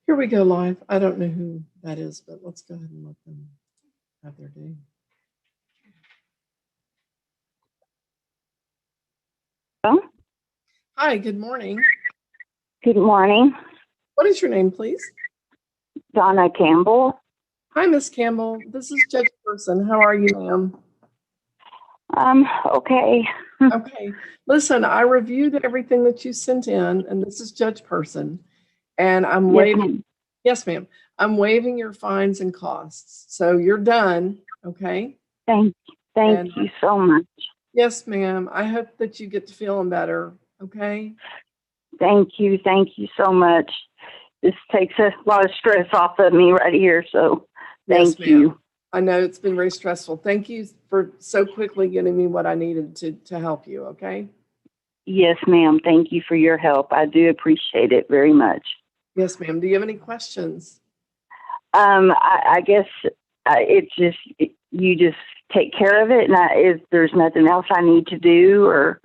Here we go live. I don't know who that is, but let's go ahead and let them have their day. Hello? Hi, good morning. Good morning. What is your name, please? Donna Campbell. Hi, Miss Campbell. This is Judge Person. How are you, ma'am? Okay. Okay. Listen, I reviewed everything that you sent in, and this is Judge Person, and I'm Yes, waiving. ma'am. Yes, ma'am. I'm waiving your fines and costs. So you're done. Okay. Thank you so much. Yes, ma'am. I hope that you get to feeling better. Okay. Thank you so much. This takes a lot of stress off of me right here. So Yes, thank you. I know it's been very stressful. Thank you for so quickly getting me what I needed to help you. Okay. Yes, ma'am. Thank you for your help. I do appreciate it very much. Yes, ma'am. Do you have any questions? I guess it's just, you just take care of it. And there's nothing else I need to do or?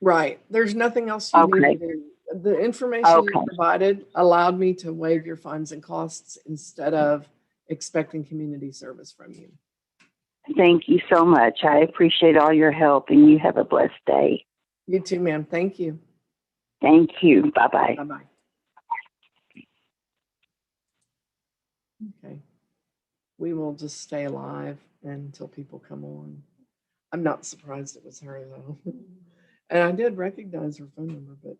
Right. There's nothing else you need to do. The information you provided allowed me to waive your fines and costs instead of expecting community service from you. Thank you so much. I appreciate all your help, and you have a blessed day. You too, ma'am. Thank you. Thank you. Bye-bye. Bye-bye. Okay. We will just stay alive until people come on. I'm not surprised it was her, though. And I did recognize her phone number, but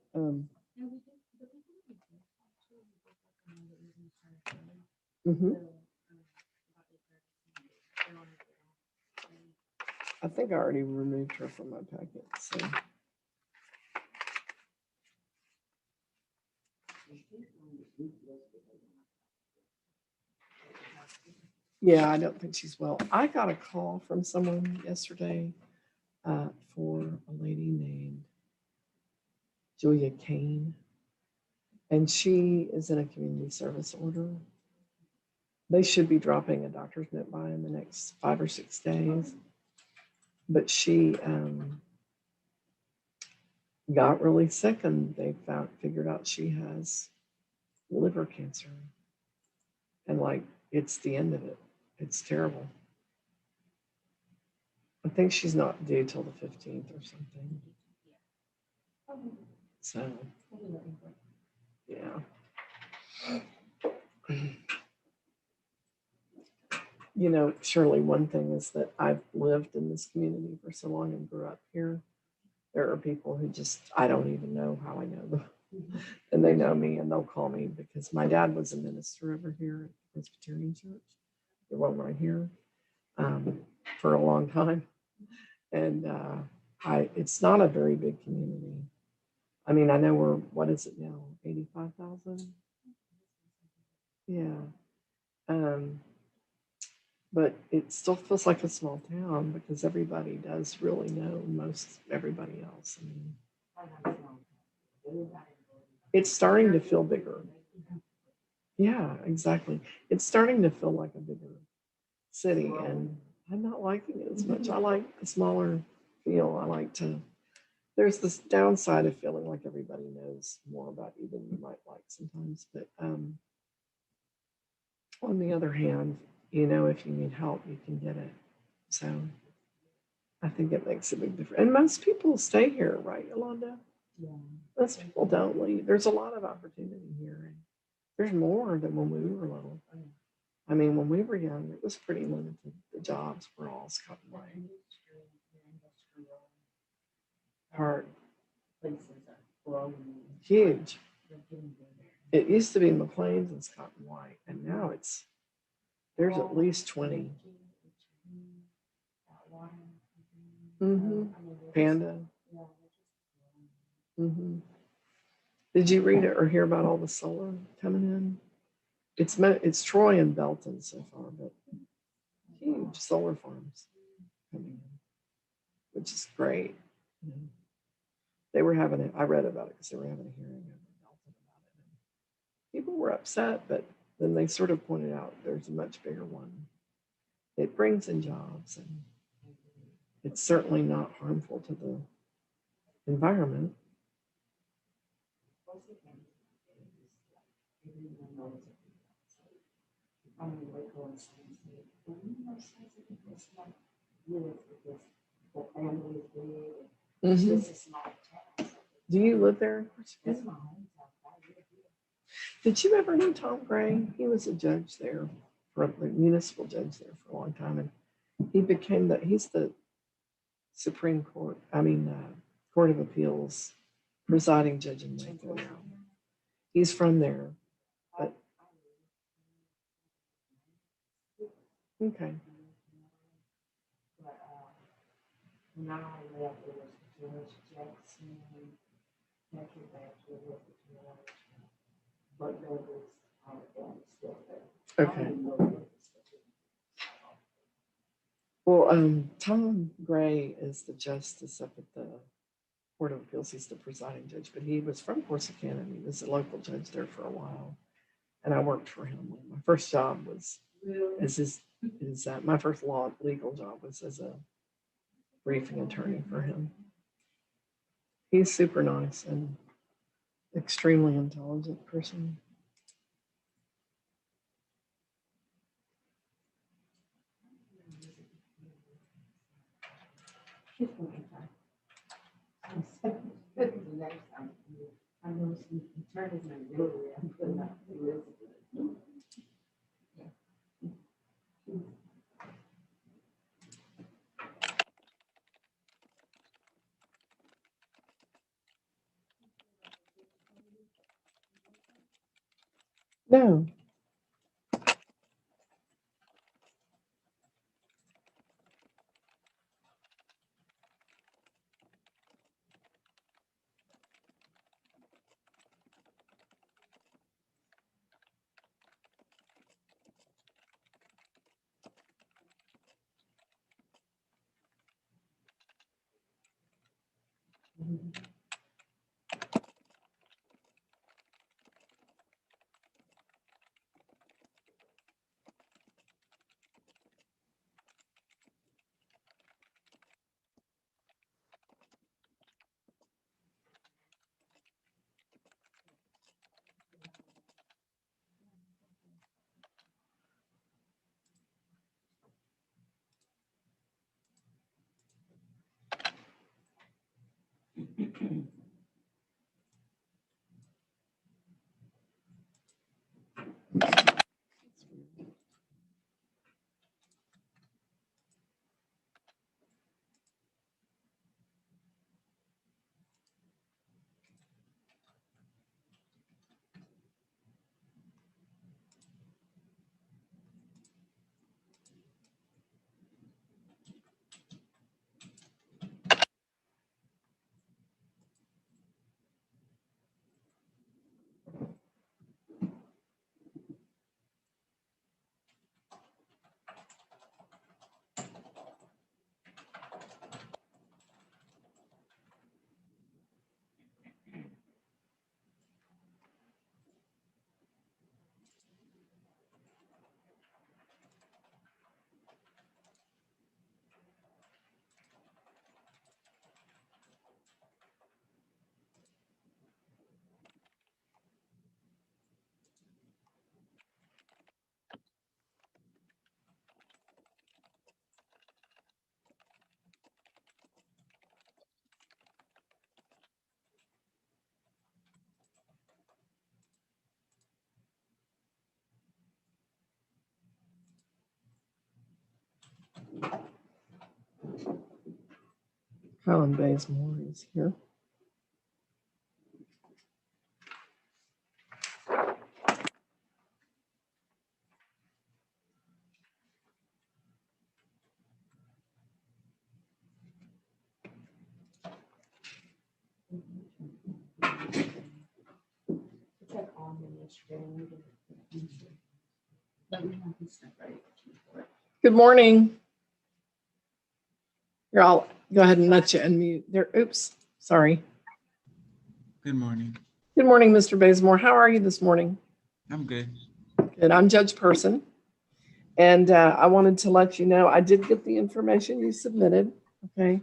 I think I already removed her from my packet. So. Yeah, I don't think she's well. I got a call from someone yesterday for a lady named Julia Kane, and she is in a community service order. They should be dropping a doctor's note by in the next 5 or 6 days, but she got really sick, and they figured out she has liver cancer, and like it's the end of it. It's terrible. I think she's not due till the 15th or something. So, yeah. You know, Shirley, one thing is that I've lived in this community for so long and grew up here. There are people who just, I don't even know how I know them. And they know me and they'll call me because my dad was a minister over here at the Presbyterian Church, the one right here, for a long time. And it's not a very big community. I mean, I know we're, what is it now, 85,000? Yeah. But it still feels like a small town because everybody does really know most everybody else. I mean, it's starting to feel bigger. Yeah, exactly. It's starting to feel like a bigger city, and I'm not liking it as much. I like a smaller feel. I like to, there's this downside of feeling like everybody knows more about you than you might like sometimes. But on the other hand, you know, if you need help, you can get it. So I think it makes a big difference. And most people stay here, right, Yolanda? Yeah. Most people don't leave. There's a lot of opportunity here. There's more than when we were little. I mean, when we were young, it was pretty limited. The jobs were all Scott and White. Hard. Huge. It used to be McLean's and Scott and White, and now there's at least 20. Mm-hmm. Panda. Mm-hmm. Did you read it or hear about all the solar coming in? It's Troy and Belton so far, but huge solar farms coming in, which is great. They were having it. I read about it because they were having a hearing over Belton about it. And people were upset, but then they sort of pointed out there's a much bigger one. It brings in jobs, and it's certainly not harmful to the environment. Mm-hmm. Do you live there? Did you ever know Tom Gray? He was a judge there, for a municipal judge there for a long time, and he's the Supreme Court, Court of Appeals presiding judge in Waco now. He's from there, but okay. Okay. Well, Tom Gray is the justice up at the Court of Appeals. He's the presiding judge, but he was from Corsicana, and he was a local judge there for a while. And I worked for him. My first job was my first legal job was as a briefing attorney for him. He's super nice and extremely intelligent person. No. Colin Bazemore is here. Good morning. Here, I'll go ahead and let you unmute there. Oops, sorry. Good morning. Good morning, Mr. Bazemore. How are you this morning? I'm good. Good. I'm Judge Person. And I wanted to let you know, I did get the information you submitted, okay?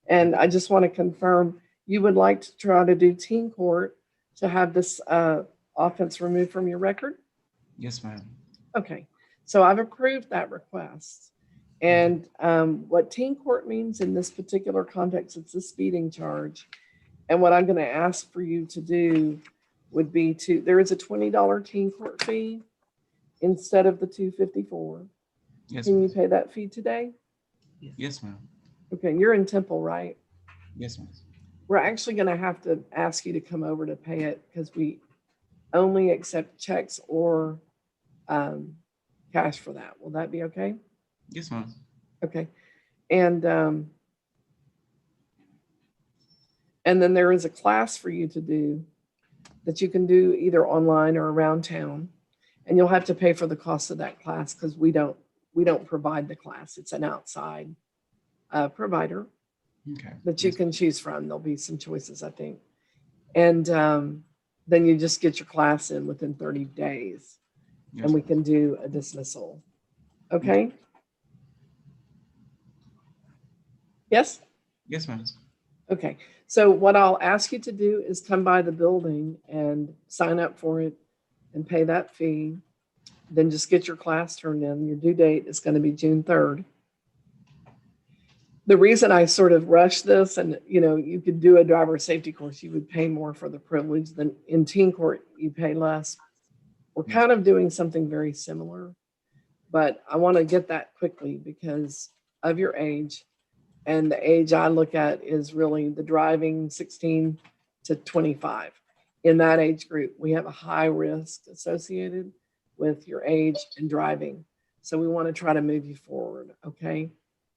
And I just want to confirm, you would like to try to do teen court to have this offense removed from your record? Yes, ma'am. Okay, so I've approved that request. And what teen court means in this particular context, it's a speeding charge. And what I'm going to ask for you to do would be there is a $20 teen court fee instead of the $254. Yes, Can you ma'am. pay that fee today? Yes, ma'am. Okay, you're in Temple, right? Yes, ma'am. We're actually going to have to ask you to come over to pay it because we only accept checks or cash for that. Will that be okay? Yes, ma'am. Okay. And then there is a class for you to do that you can do either online or around town. And you'll have to pay for the cost of that class because we don't provide the class. It's an outside provider Okay. that you can choose from. There'll be some choices, I think. And then you just get your class in within 30 days Yes, and we ma'am. can do a dismissal. Okay? Yes? Yes, ma'am. Okay. So what I'll ask you to do is come by the building and sign up for it and pay that fee. Then just get your class turned in. Your due date is going to be June 3rd. The reason I sort of rushed this, and you could do a driver safety course, you would pay more for the privilege than in teen court, you pay less. We're kind of doing something very similar, but I want to get that quickly because of your age. And the age I look at is really the driving 16 to 25. In that age group, we have a high risk associated with your age and driving. So we want to try to move you forward, okay?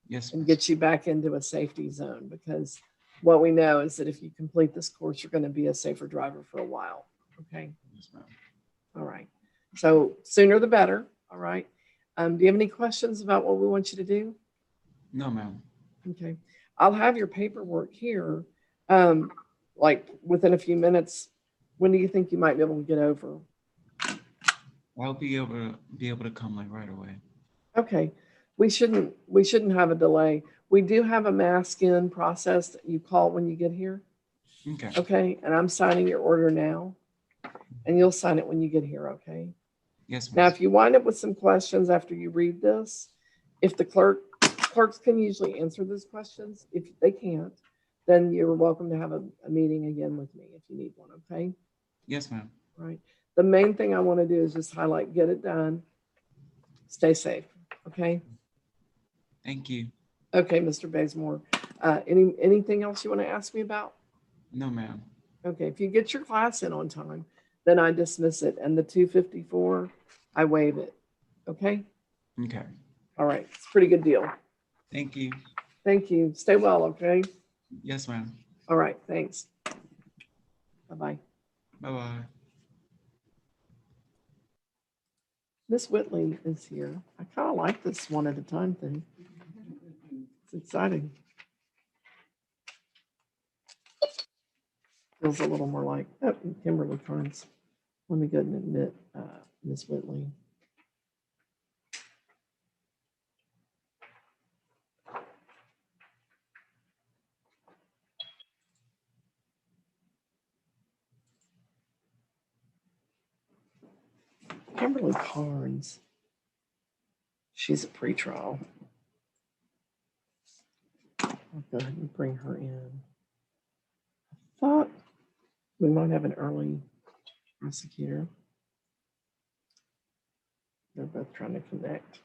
Yes, And ma'am. get you back into a safety zone because what we know is that if you complete this course, you're going to be a safer driver for a while, okay? Yes, ma'am. All right. So sooner the better, all right? Do you have any questions about what we want you to do? No, ma'am. Okay, I'll have your paperwork here, like within a few minutes. When do you think you might be able to get over? I'll be able to come like right away. Okay, we shouldn't have a delay. We do have a mask in process that you call when you get here. Okay. Okay, and I'm signing your order now, and you'll sign it when you get here. Okay. Yes, Now, ma'am. if you wind up with some questions after you read this, if the clerks can usually answer those questions. If they can't, then you're welcome to have a meeting again with me if you need one, okay? Yes, ma'am. All right. The main thing I want to do is just highlight, get it done, stay safe, okay? Thank you. Okay, Mr. Bazemore. Anything else you want to ask me about? No, ma'am. Okay, if you get your class in on time, then I dismiss it, and the 254, I waive it, okay? Okay. All right, it's a pretty good deal. Thank you. Thank you. Stay well, okay? Yes, ma'am. All right, thanks. Bye-bye. Bye-bye. Miss Whitley is here. I kind of like this one at a time thing. It's exciting. Feels a little more like, oh, Kimberly Carnes. Let me go and admit Miss Whitley. Kimberly Carnes. She's a pretrial. I'll go ahead and bring her in. I thought we might have an early prosecutor. They're both trying to connect.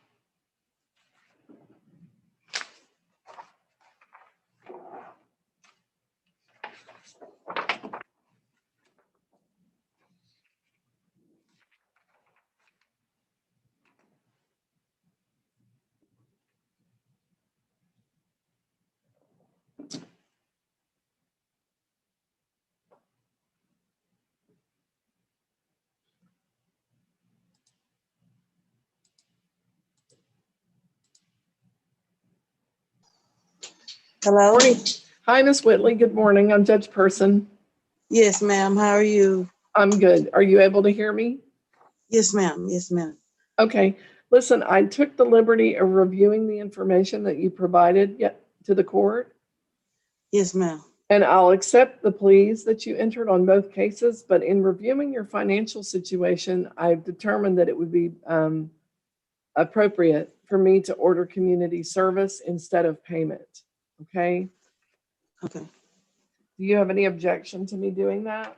Hello? Morning. Hi, Miss Whitley. Good morning. I'm Judge Person. Yes, ma'am. How are you? I'm good. Are you able to hear me? Yes, ma'am. Yes, ma'am. Okay. Listen, I took the liberty of reviewing the information that you provided to the court, Yes, ma'am. and I'll accept the pleas that you entered on both cases. But in reviewing your financial situation, I've determined that it would be appropriate for me to order community service instead of payment. Okay. Okay. Do you have any objection to me doing that?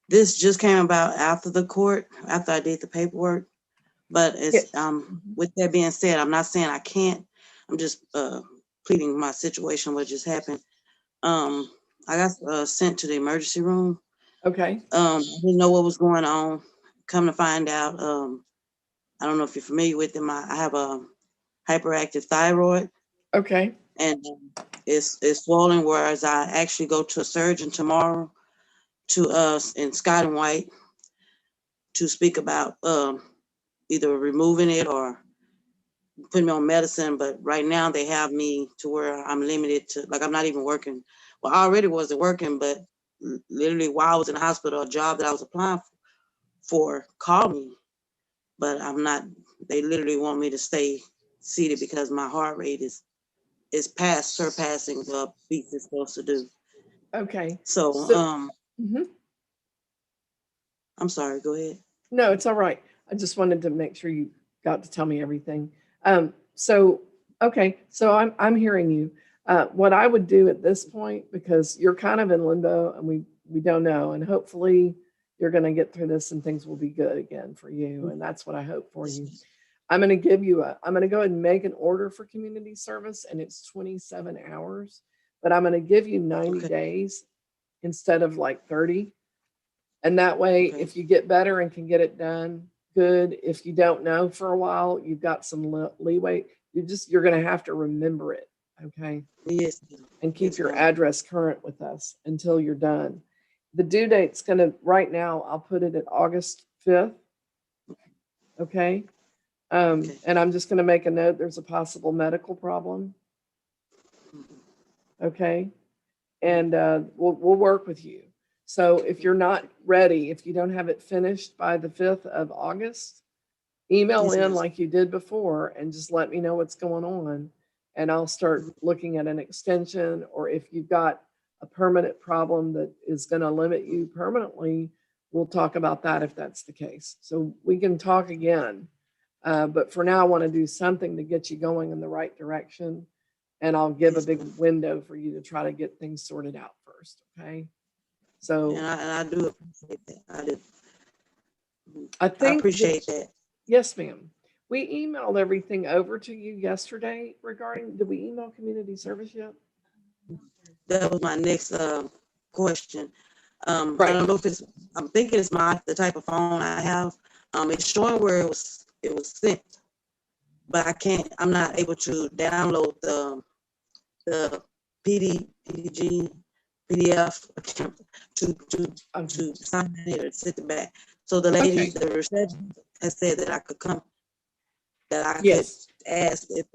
This just came about after the court, after I did the paperwork. But it's with that being said, I'm not saying I can't. I'm just pleading my situation, what just happened. I got sent to the emergency room. Okay. I didn't know what was going on. Come to find out, I don't know if you're familiar with them. I have a hyperactive thyroid. Okay. And it's swollen, whereas I actually go to a surgeon tomorrow to us in Scott and White to speak about either removing it or putting me on medicine. But right now they have me to where I'm limited to, like, I'm not even working. Well, I already wasn't working, but literally while I was in the hospital, a job that I was applying for called me, but I'm not. They literally want me to stay seated because my heart rate is past surpassing what beats is supposed to do. Okay. So, Mhm. I'm sorry, go ahead. No, it's all right. I just wanted to make sure you got to tell me everything. Okay, so I'm hearing you. What I would do at this point, because you're kind of in limbo and we don't know, and hopefully you're going to get through this and things will be good again for you, and that's what I hope for you. I'm going to go ahead and make an order for community service, and it's 27 hours, but I'm going to give you 90 days instead of like 30. And that way, if you get better and can get it done, good. If you don't know for a while, you've got some leeway. You're going to have to remember it. Okay. Yes. And keep your address current with us until you're done. The due date's right now, I'll put it at August 5th. Okay. And I'm just going to make a note. There's a possible medical problem. Okay. And we'll work with you. So if you're not ready, if you don't have it finished by the 5th of August, email in like you did before and just let me know what's going on. And I'll start looking at an extension, or if you've got a permanent problem that is going to limit you permanently, we'll talk about that if that's the case. So we can talk again. But for now, I want to do something to get you going in the right direction. And I'll give a big window for you to try to get things sorted out first. Okay. So and I do appreciate that. I appreciate that. Yes, ma'am. We emailed everything over to you yesterday regarding, did we email community service yet? That was my next question. Right. I don't know if I'm thinking it's the type of phone I have. It's showing where it was sent, but I'm not able to download the PDG PDF to sign it or sit it back. So the lady, the reception, has said that I could come, that I could ask if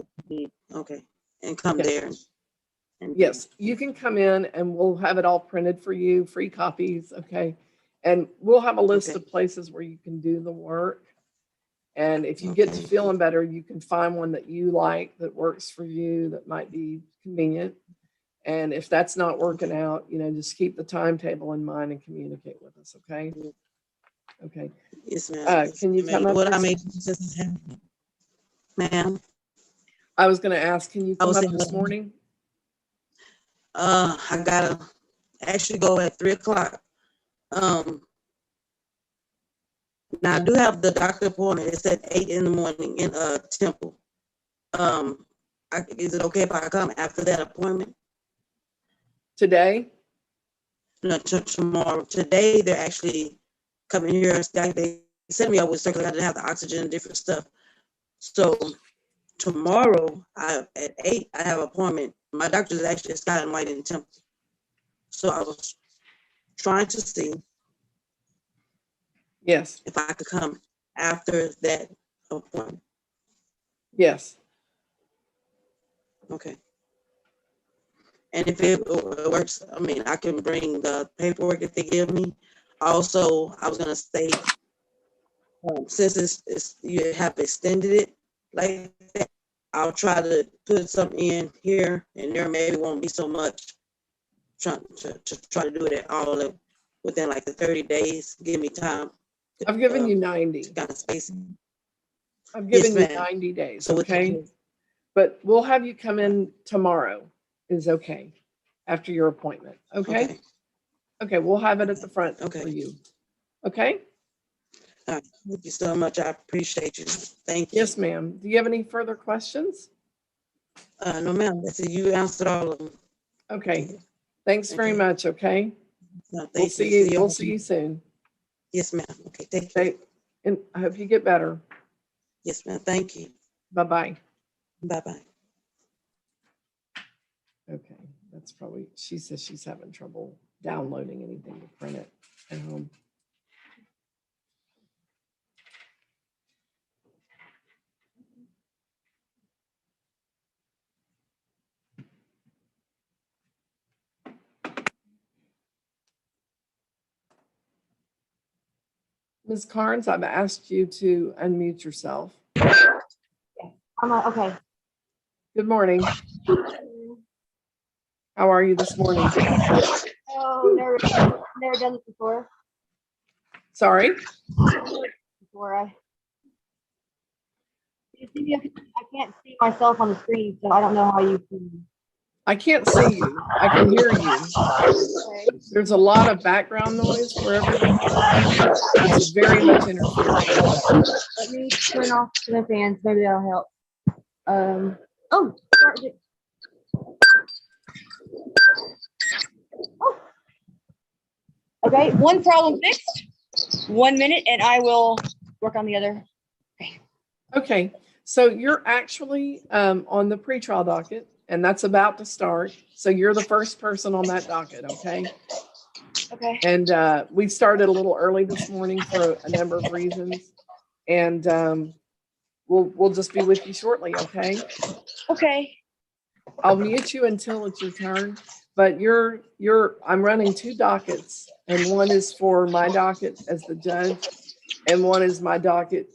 and come there. Yes, you can come in and we'll have it all printed for you, free copies. Okay. And we'll have a list of places where you can do the work. And if you get to feeling better, you can find one that you like, that works for you, that might be convenient. And if that's not working out, just keep the timetable in mind and communicate with us. Okay. Okay. Yes, ma'am. Can you come up? Ma'am. I was going to ask, can you come up this morning? I gotta actually go at 3:00. Now I do have the doctor appointment. It's at 8 in the morning in Temple. Is it okay if I come after that appointment? Today? No, tomorrow. Today they're actually coming here. They set me up with circular. I didn't have the oxygen and different stuff. So tomorrow at 8 I have an appointment. My doctor is actually Scott and White in Temple. So I was trying to see if I could come after that appointment. Yes. Okay. And if it works, I mean, I can bring the paperwork if they give me. Also, I was gonna state, since it's you have extended it like that, I'll try to put something in here and there maybe won't be so much trying to try to do it at all within like the 30 days. Give me time. I've given you 90. Kind of space. I've given Yes, you ma'am. 90 days, So okay? But we'll have you come in tomorrow is okay, after your appointment, okay? Okay. Okay, we'll have it at the front Okay. for you, okay? All right. Thank you so much. I appreciate you. Thank you. Yes, ma'am. Do you have any further questions? No, ma'am. That's it. You answered all of them. Okay, thanks very Okay. much, okay? No, We'll thank see you, you. we'll see you soon. Yes, ma'am. Okay. Take care. Okay, and I hope you get better. Yes, ma'am. Thank you. Bye-bye. Bye-bye. Okay, that's probably, she says she's having trouble downloading anything to print it at home. Ms. Carnes, I've asked you to unmute yourself. Okay. Good morning. How are you this morning? Oh, never done this before. Sorry? You see me? I can't see myself on the screen, so I don't know how you see me. I can't see you. I can hear you. Okay. There's a lot of background noise wherever you're talking. It's very much interfering. Let me turn off the fans. Maybe that'll help. Oh, start it. Oh. Okay, one problem fixed. 1 minute, and I will work on the other. Okay, so you're actually on the pretrial docket, and that's about to start. So you're the first person on that docket, okay? Okay. And we started a little early this morning for a number of reasons. And we'll just be with you shortly, okay? Okay. I'll mute you until it's your turn, but I'm running 2 dockets, and one is for my docket as the judge, and one is my docket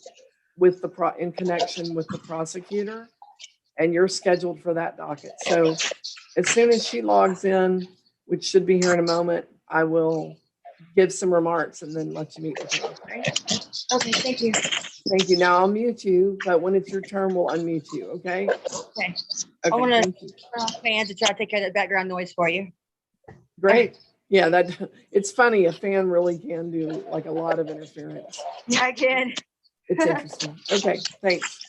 with in connection with the prosecutor, and you're scheduled for that docket. So as soon as she logs in, which should be here in a moment, I will give some remarks and then let you meet with her, okay? Okay, thank you. Thank you. Now I'll mute you, but when it's your turn, we'll unmute you, okay? Okay. I Okay, want to thank you. turn off fans and try to take care of that background noise for you. Great. Yeah, it's funny. A fan really can do like a lot of interference. Yeah, I can. It's interesting. Okay, thanks.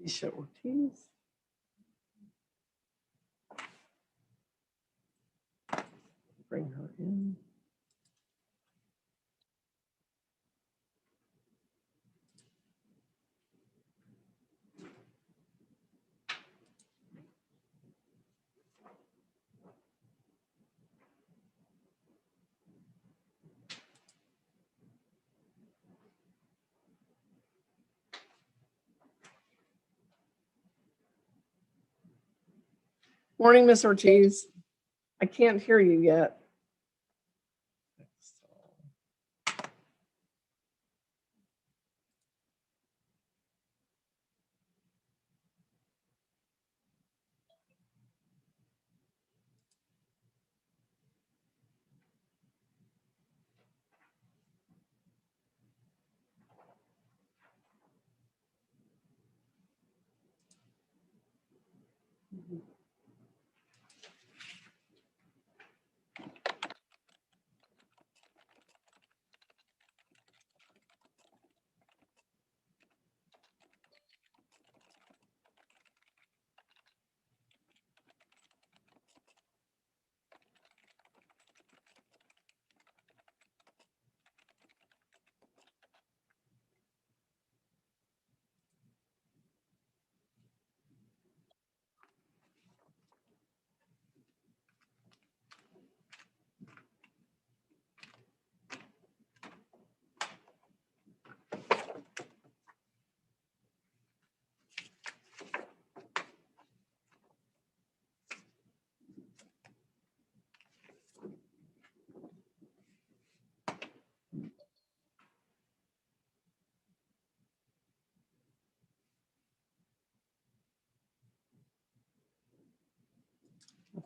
Leticia Ortiz. Bring her in. Morning, Miss Ortiz. I can't hear you yet.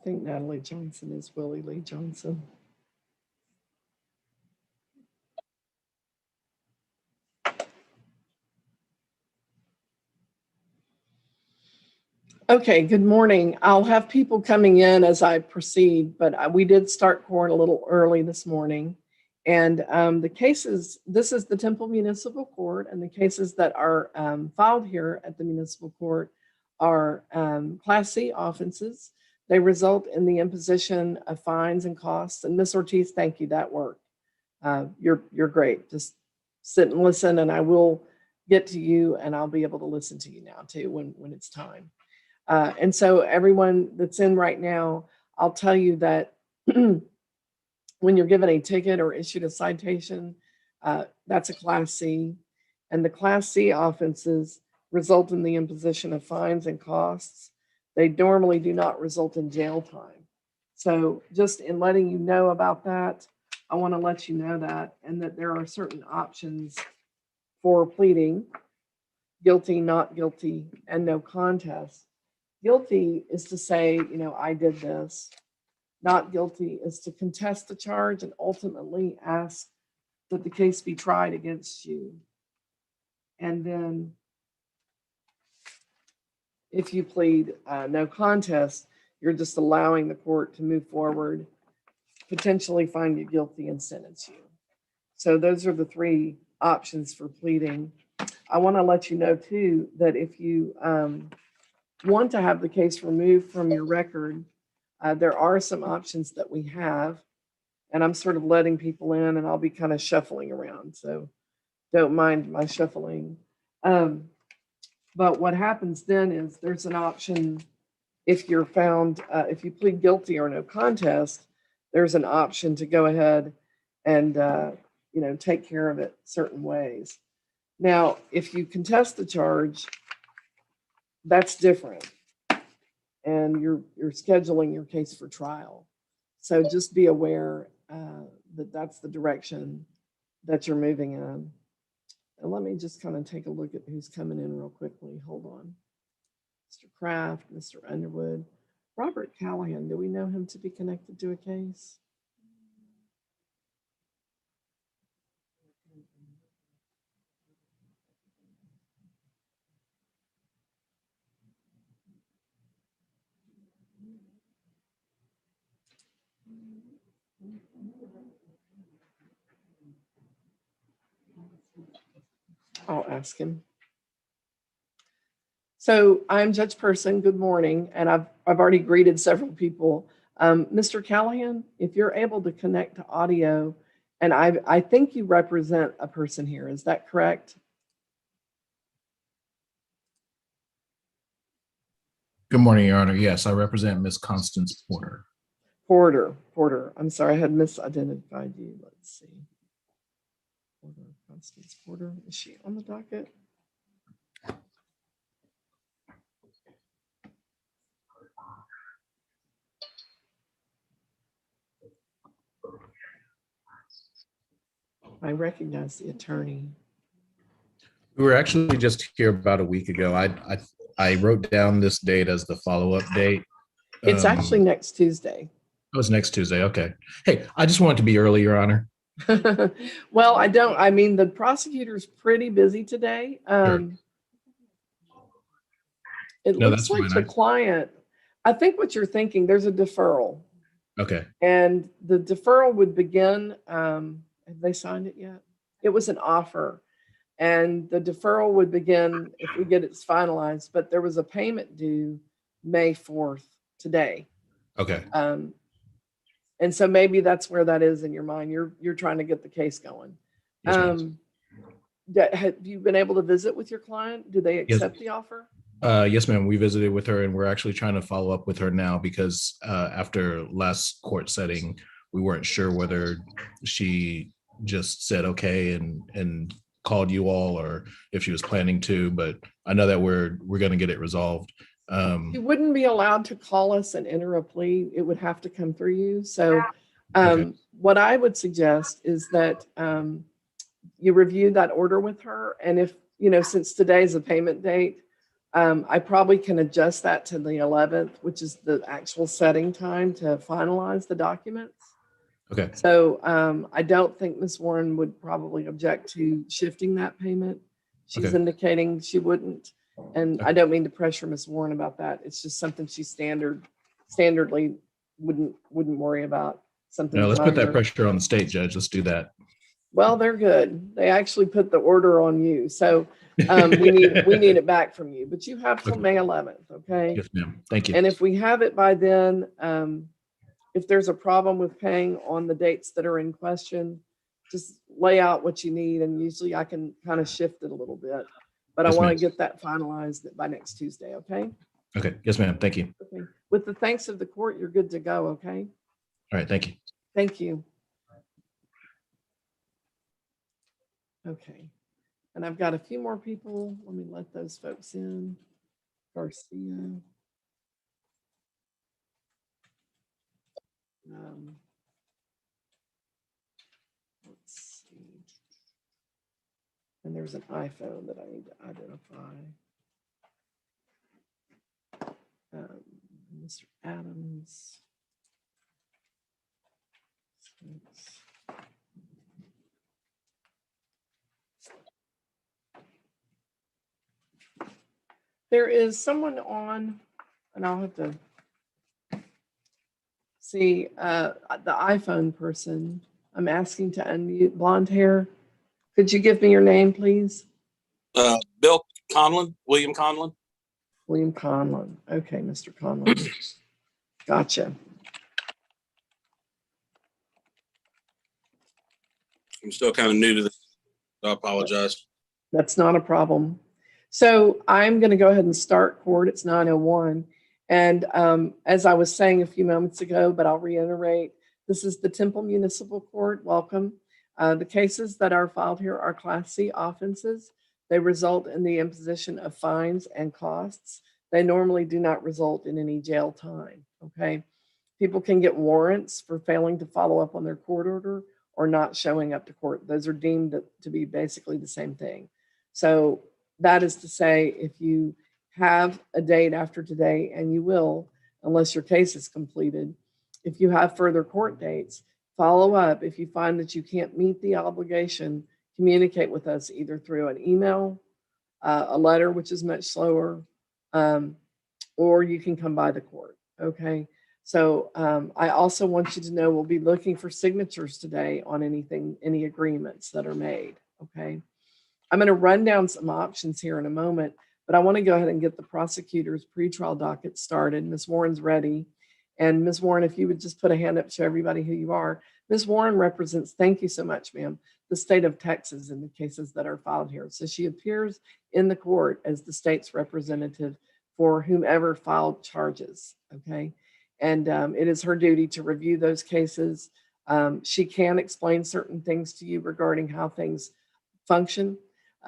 think Natalie Johnson is Willie Lee Johnson. Okay, good morning. I'll have people coming in as I proceed, but we did start court a little early this morning. And the cases, this is the Temple Municipal Court, and the cases that are filed here at the Municipal Court are Class C offenses. They result in the imposition of fines and costs. And Ms. Ortiz, thank you, that worked. You're great. Just sit and listen, and I will get to you, and I'll be able to listen to you now too when it's time. And so everyone that's in right now, I'll tell you that when you're given a ticket or issued a citation, that's a Class C. And the Class C offenses result in the imposition of fines and costs. They normally do not result in jail time. So just in letting you know about that, I want to let you know that, and that there are certain options for pleading: guilty, not guilty, and no contest. Guilty is to say, I did this. Not guilty is to contest the charge and ultimately ask that the case be tried against you. And then if you plead no contest, you're just allowing the court to move forward, potentially find you guilty and sentence you. So those are the three options for pleading. I want to let you know too that if you want to have the case removed from your record, there are some options that we have, and I'm sort of letting people in, and I'll be kind of shuffling around, so don't mind my shuffling. But what happens then is there's an option if you're found, if you plead guilty or no contest, there's an option to go ahead and take care of it certain ways. Now, if you contest the charge, that's different, and you're scheduling your case for trial. So just be aware that that's the direction that you're moving in. And let me just kind of take a look at who's coming in real quickly. Hold on. Mr. Kraft, Mr. Underwood, Robert Callahan. Do we know him to be connected to a case? I'll ask him. So I'm Judge Person. Good morning. And I've already greeted several people. Mr. Callahan, if you're able to connect to audio, and I think you represent a person here. Is that correct? Good morning, Your Honor. Yes, I represent Ms. Constance Porter. Porter. I'm sorry, I had misidentified you. Let's see. Constance Porter. Is she on the docket? I recognize the attorney. We were actually just here about a week ago. I wrote down this date as the follow-up date. It's actually next Tuesday. It was next Tuesday. Okay. Hey, I just wanted to be early, Your Honor. Well, the prosecutor's pretty busy today. Sure. It looks like the client, I think what you're thinking, there's a deferral. Okay. And the deferral would begin, have they signed it yet? It was an offer. And the deferral would begin if we get it finalized, but there was a payment due May 4th today. Okay. And so maybe that's where that is in your mind. You're trying to get the case going. Yes, have you been able to visit with your client? Do they accept the offer? Yes, ma'am. We visited with her, and we're actually trying to follow up with her now because after last court setting, we weren't sure whether she just said okay and called you all, or if she was planning to. But I know that we're going to get it resolved. You wouldn't be allowed to call us and enter a plea. It would have to come through you. So what I would suggest is that you review that order with her. And if, since today's a payment date, I probably can adjust that to the 11th, which is the actual setting time to finalize the documents. Okay. So I don't think Ms. Warren would probably object to shifting that payment. She's Okay. indicating she wouldn't. And I don't mean to pressure Ms. Warren about that. It's just something she standardly wouldn't worry about. Something. Now let's put that minor. pressure on the state judge. Let's do that. Well, they're good. They actually put the order on you. So we need it back from you, but you have till Okay. May 11th. Okay. Yes, ma'am. Thank you. And if we have it by then, if there's a problem with paying on the dates that are in question, just lay out what you need. And usually I can kind of shift it a little bit, but Yes, I want to ma'am. get that finalized by next Tuesday. Okay. Okay. Yes, ma'am. Thank you. Okay. With the thanks of the court, you're good to go. Okay. All right. Thank you. Thank you. Okay. And I've got a few more people. Let me let those folks in. Garcia. Let's see. And there's an iPhone that I need to identify. Mr. Adams. There is someone on, and I'll have to see the iPhone person. I'm asking to unmute. Blonde hair. Could you give me your name, please? Bill Conlon, William Conlon. William Conlon. Okay, Mr. Conlon. Gotcha. I'm still kind of new to this. So I apologize. That's not a problem. So I'm going to go ahead and start court. It's 9:01. And as I was saying a few moments ago, but I'll reiterate, this is the Temple Municipal Court. Welcome. The cases that are filed here are Class C offenses. They result in the imposition of fines and costs. They normally do not result in any jail time, okay? People can get warrants for failing to follow up on their court order or not showing up to court. Those are deemed to be basically the same thing. So that is to say, if you have a date after today, and you will, unless your case is completed, if you have further court dates, follow up. If you find that you can't meet the obligation, communicate with us either through an email, a letter, which is much slower, or you can come by the court, okay? So I also want you to know we'll be looking for signatures today on any agreements that are made, okay? I'm going to run down some options here in a moment, but I want to go ahead and get the prosecutor's pretrial docket started. Ms. Warren's ready. And Ms. Warren, if you would just put a hand up to everybody who you are. Ms. Warren represents, thank you so much, ma'am, the state of Texas in the cases that are filed here. So she appears in the court as the state's representative for whomever filed charges, okay? And it is her duty to review those cases. She can explain certain things to you regarding how things function.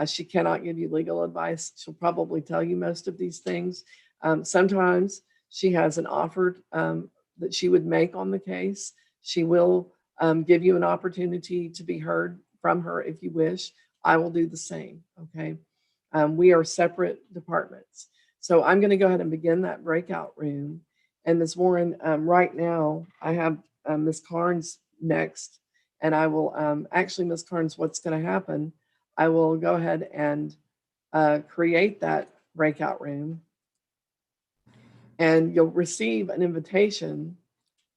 She cannot give you legal advice. She'll probably tell you most of these things. Sometimes she has an offer that she would make on the case. She will give you an opportunity to be heard from her if you wish. I will do the same, okay? We are separate departments. So I'm gonna go ahead and begin that breakout room. And Ms. Warren, right now, I have Ms. Carnes next, and I will, actually, Ms. Carnes, what's gonna happen, I will go ahead and create that breakout room, and you'll receive an invitation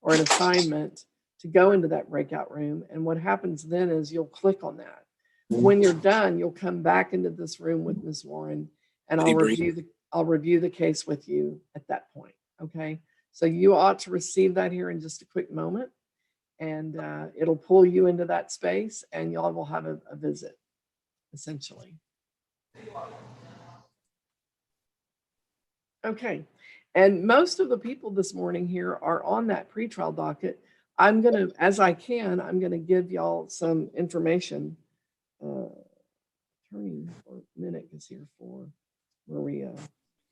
or an assignment to go into that breakout room. And what happens then is you'll click on that. When you're done, you'll come back into this room with Ms. Warren, and I'll review the case with you at that point, okay? So you ought to receive that here in just a quick moment, and it'll pull you into that space, and y'all will have a visit, essentially. Okay, and most of the people this morning here are on that pretrial docket. I'm gonna, as I can, I'm gonna give y'all some information. Attorney or Minnick is here for Maria.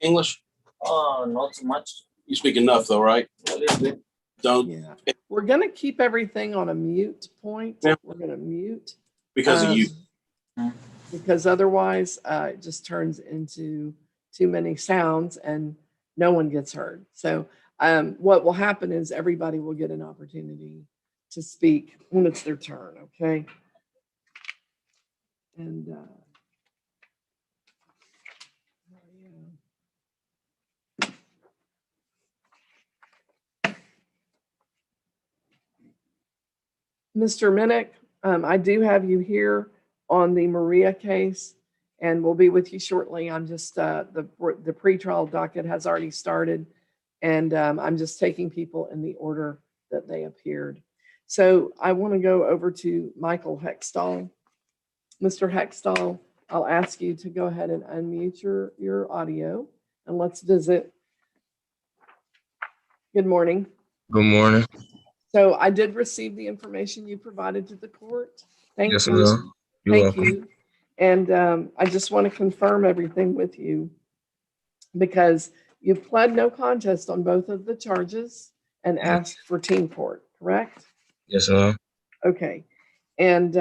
English? Not so much. You speak enough though, right? A little bit. Don't, Yeah, we're gonna keep everything on a mute point. Yeah. We're gonna mute. because of you. Because otherwise it just turns into too many sounds and no one gets heard. So what will happen is everybody will get an opportunity to speak when it's their turn, okay? And Mr. Minnick, I do have you here on the Maria case, and we'll be with you shortly. I'm just, the pretrial docket has already started, and I'm just taking people in the order that they appeared. So I want to go over to Michael Hextall. Mr. Hextall, I'll ask you to go ahead and unmute your audio, and let's visit. Good morning. Good morning. So I did receive the information you provided to the court. Thank Yes, you. ma'am. You're Thank welcome. you. And I just want to confirm everything with you because you've pled no contest on both of the charges and asked for team court, correct? Yes, ma'am. Okay. And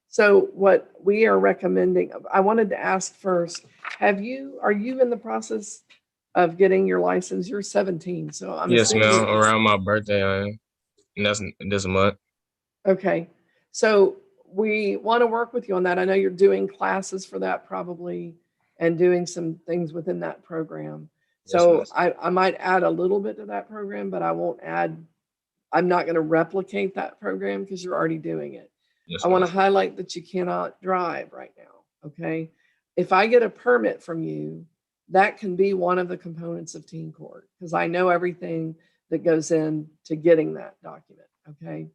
so what we are recommending, I wanted to ask first, are you in the process of getting your license? You're 17, so I'm Yes, assuming. ma'am. Around my birthday, I am. And that's this month. Okay, so we want to work with you on that. I know you're doing classes for that probably and doing some things within that program. So Yes, I might add a little bit to that program, but I won't add, I'm not going to replicate that program because you're already doing it. yes, I want to ma'am. highlight that you cannot drive right now, okay? If I get a permit from you, that can be one of the components of teen court because I know everything that goes into getting that document, okay?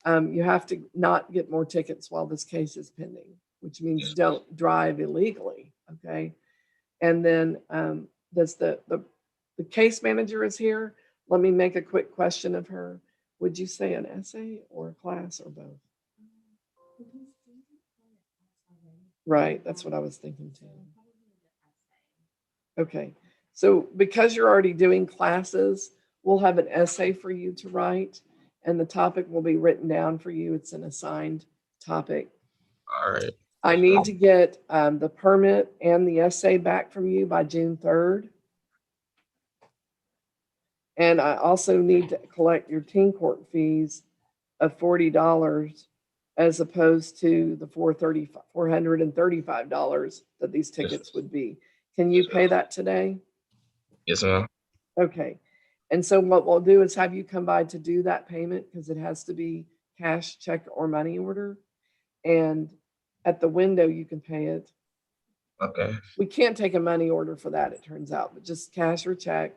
You have to not get more tickets while this case is pending, which means Yes. don't drive illegally, okay? And then does the case manager is here. Let me make a quick question of her. Would you say an essay or a class or both? Right, that's what I was thinking too. Okay, so because you're already doing classes, we'll have an essay for you to write and the topic will be written down for you. It's an assigned topic. All right. I need to get the permit and the essay back from you by June 3rd. And I also need to collect your teen court fees of $40 as opposed to the $435 that these tickets would be. Can you pay that today? Yes, ma'am. Okay. And so what we'll do is have you come by to do that payment because it has to be cash, check, or money order. And at the window, you can pay it. Okay. We can't take a money order for that, it turns out, but just cash or check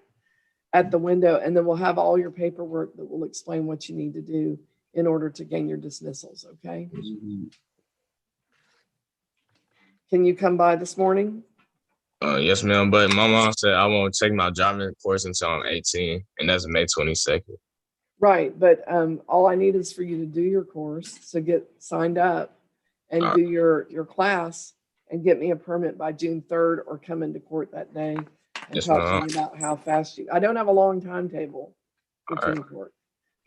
at the window. And then we'll have all your paperwork that will explain what you need to do in order to gain your dismissals, okay? Can you come by this morning? Yes, ma'am. But my mom said I won't take my driving course until I'm 18, and that's May 22nd. Right, but all I need is for you to do your course, so get signed up and do your class and get me a permit by June 3rd or come into court that day and Yes, talk to ma'am. me about how fast I don't have a long timetable for All right. teen court,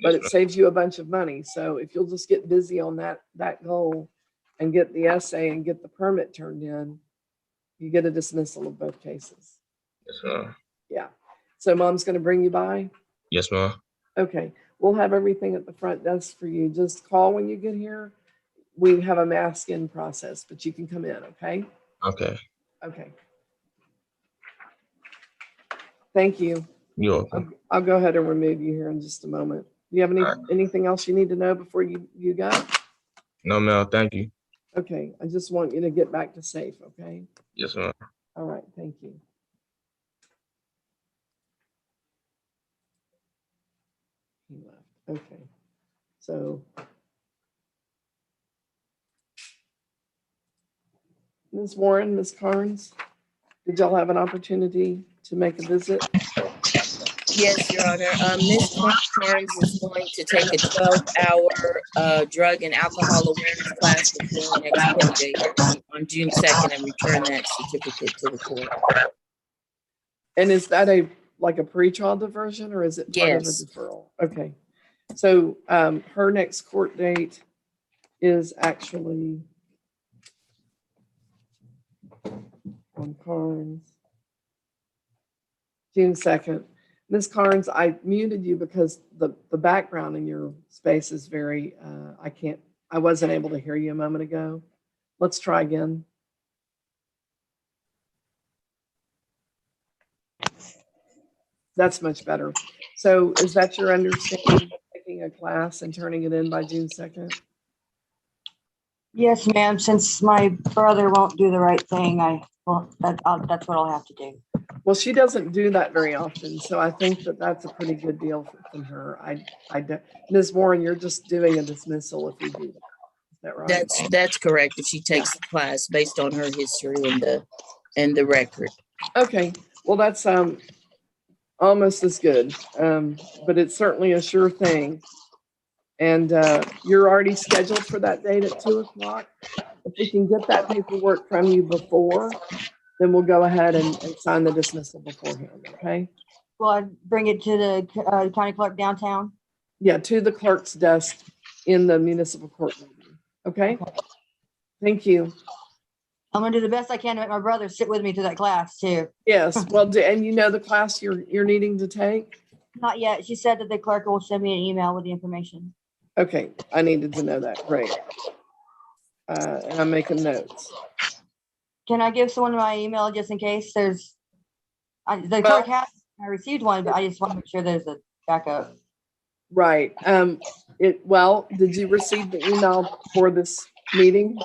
but Yes, it ma'am. saves you a bunch of money. So if you'll just get busy on that goal and get the essay and get the permit turned in, you get a dismissal of both cases. Yes, ma'am. Yeah. So mom's going to bring you by? Yes, ma'am. Okay. We'll have everything at the front desk for you. Just call when you get here. We have a mask in process, but you can come in, okay? Okay. Okay. Thank you. You're welcome. I'll go ahead and remove you here in just a moment. Do you have anything else you need to know before you go? No, ma'am. Thank you. Okay. I just want you to get back to safe, okay? Yes, ma'am. All right. Thank you. He left. Okay. So Ms. Warren, Ms. Carnes, did y'all have an opportunity to make a visit? Yes, Your Honor. Ms. Carnes is going to take a 12-hour drug and alcohol awareness class before the next court date on June 2nd and return that certificate to the court. And is that like a pre-trial diversion or is it part of a Yes. deferral? Okay. So her next court date is actually on Carnes. June 2nd. Ms. Carnes, I muted you because the background in your space is very, I wasn't able to hear you a moment ago. Let's try again. That's much better. So is that your understanding, taking a class and turning it in by June 2nd? Yes, ma'am. Since my brother won't do the right thing, that's what I'll have to do. Well, she doesn't do that very often, so I think that that's a pretty good deal from her. Ms. Warren, you're just doing a dismissal if we do that. Is that right? That's correct. If she takes the class based on her history and the record. Okay, well, that's almost as good, but it's certainly a sure thing. And you're already scheduled for that date at 2 o'clock. If we can get that paperwork from you before, then we'll go ahead and sign the dismissal beforehand, okay? Will I bring it to the county clerk downtown? Yeah, to the clerk's desk in the municipal courtroom, okay? Thank you. I'm gonna do the best I can to make my brother sit with me to that class too. Yes, well, and you know the class you're needing to take? Not yet. She said that the clerk will send me an email with the information. Okay, I needed to know that, great. And I'm making notes. Can I give someone my email just in case there's, the clerk has, I received one, but I just want to make sure there's a backup. Right. Did you receive the email for this meeting?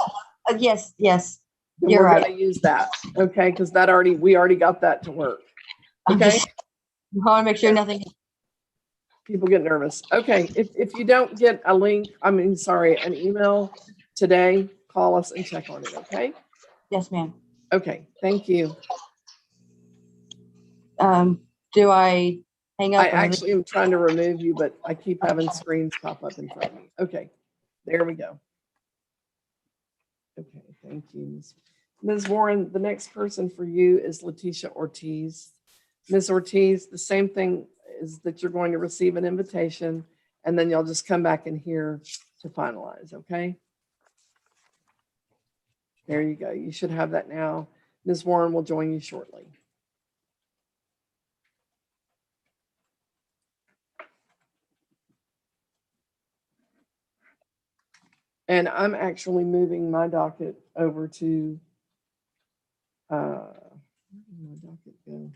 Yes. Then You're we're right. gonna use that, okay? Because we already got that to work. Okay. I want to make sure nothing. People get nervous. Okay, if you don't get an email today, call us and check on it, okay? Yes, ma'am. Okay, thank you. Do I hang up? I actually am trying to remove you, but I keep having screens pop up in front of me. Okay, there we go. Okay, thank you. Ms. Warren, the next person for you is Leticia Ortiz. Ms. Ortiz, the same thing is that you're going to receive an invitation and then you'll just come back in here to finalize, okay? There you go. You should have that now. Ms. Warren will join you shortly. And I'm actually moving my docket over to, where did my docket go?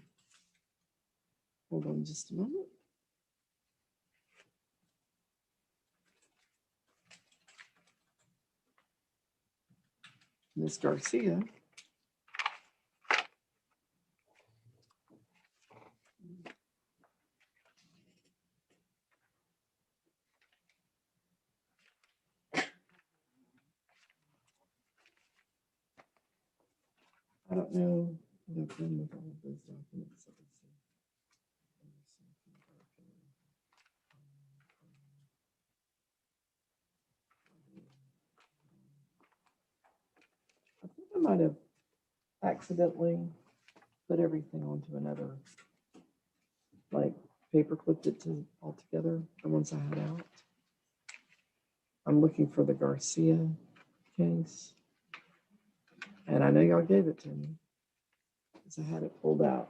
Hold on just a moment. Ms. Garcia. I don't know what I've done with all of those documents. Let me see. I think I might have accidentally put everything onto another, like paper clipped it all together, the ones I had out. I'm looking for the Garcia case. And I know y'all gave it to me because I had it pulled out.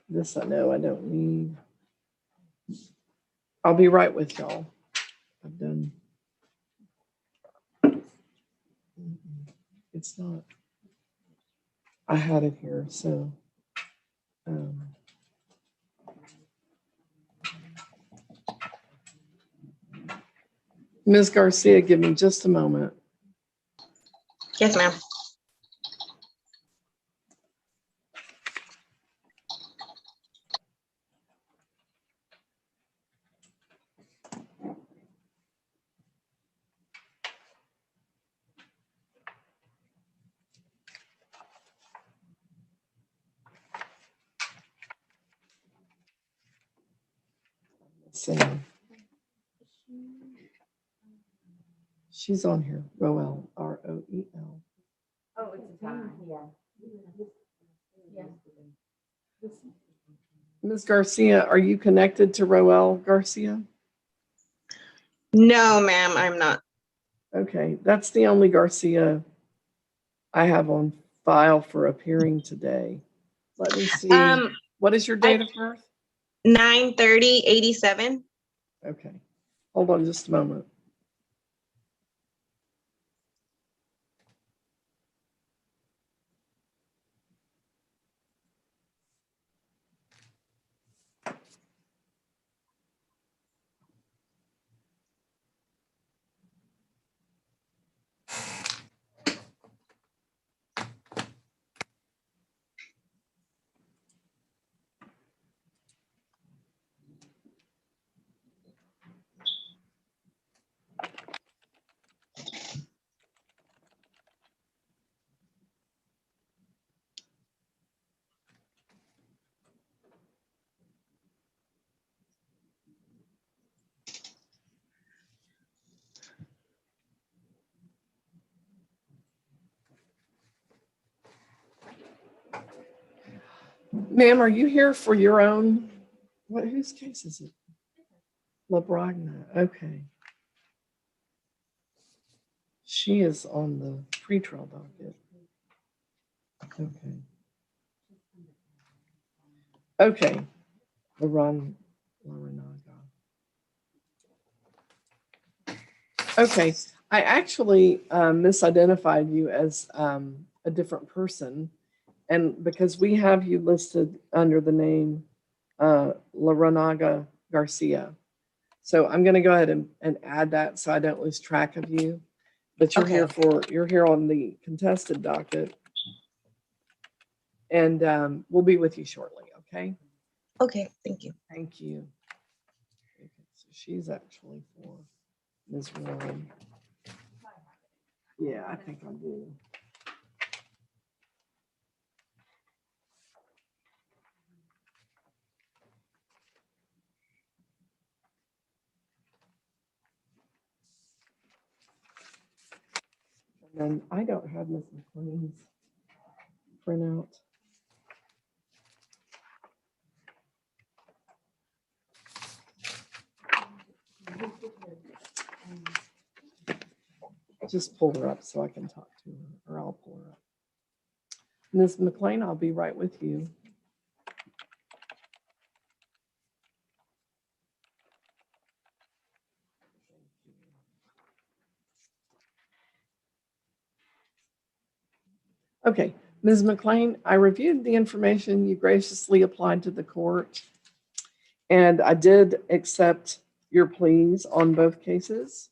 This I know I don't need. I'll be right with y'all. I've done. It's not. I had it here, so. Ms. Garcia, give me just a moment. Yes, ma'am. See. She's on here. Roel, R-O-E-L. Oh, it's a tie. Yeah. Ms. Garcia, are you connected to Roel Garcia? No, ma'am, I'm not. Okay, that's the only Garcia I have on file for appearing today. Let me see. What is your date of birth? 9/30/87. Okay. Hold on just a moment. Ma'am, are you here for your own? Whose case is it? LaBragna. Okay. She is on the pretrial docket. Okay. Okay. Laranaga. Okay. I actually misidentified you as a different person. And because we have you listed under the name Laranaga Garcia. So I'm going to go ahead and add that so I don't lose track of you. But you're you're here on the contested docket. And we'll be with you shortly, okay? Okay, thank you. Thank you. Okay, so she's actually for Ms. Warren. Yeah, I think I do. And I don't have Ms. McLean's printout. Just pull her up so I can talk to her, or I'll pull her up. Ms. McLean, I'll be right with you. Okay, Ms. McLean, I reviewed the information you graciously applied to the court, and I did accept your pleas on both cases.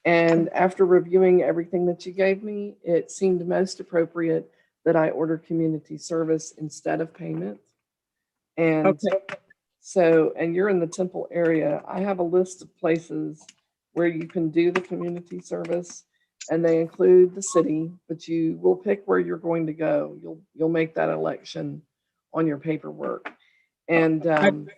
And after reviewing everything that you gave me, it seemed most appropriate that I order community service instead of payment. And so, and you're in the Temple area, I have a list of places where you can do the community service, and they include the city, but you will pick where you're going to go. You'll make that election on your paperwork. And I'm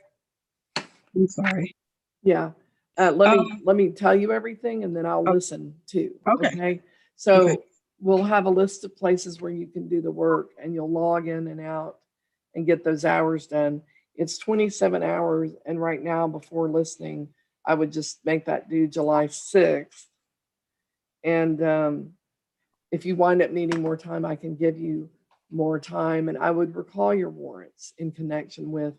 sorry. yeah. Let me tell you everything, and then I'll listen too. Okay. So we'll have a list of places where you can do the work, and you'll log in and out and get those hours done. It's 27 hours. And right now, before listening, I would just make that due July 6th. And if you wind up needing more time, I can give you more time. And I would recall your warrants in connection with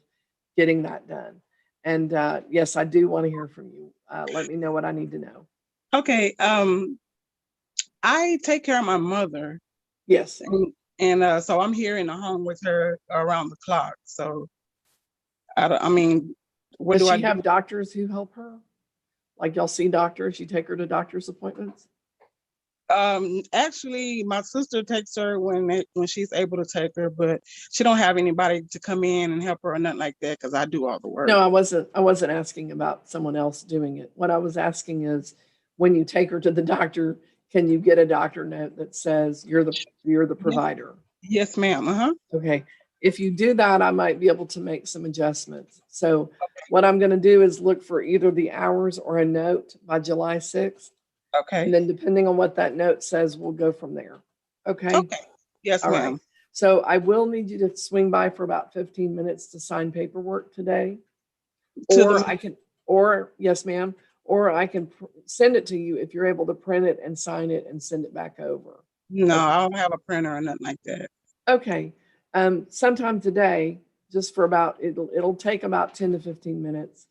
getting that done. And yes, I do want to hear from you. Let me know what I need to know. Okay. I take care of my mother. Yes. And so I'm here in the home with her around the clock. So I mean, what Does do she have doctors who help her? Like y'all see doctors, you take her to doctor's appointments? Actually, my sister takes her when she's able to take her, but she don't have anybody to come in and help her or nothing like that because I do all the work. No, I wasn't asking about someone else doing it. What I was asking is, when you take her to the doctor, can you get a doctor note that says you're the provider? Yes, ma'am. Okay. If you do that, I might be able to make some adjustments. So what I'm going to do is look for either the hours or a note by July 6th. Okay. And then depending on what that note says, we'll go from there. Okay. Okay. Yes, All ma'am. right. So I will need you to swing by for about 15 minutes to sign paperwork today. Yes, ma'am. Or I can send it to you if you're able to print it and sign it and send it back over. No, I don't have a printer or nothing like that. Okay. Sometime today, just for about, it'll take about 10 to 15 minutes.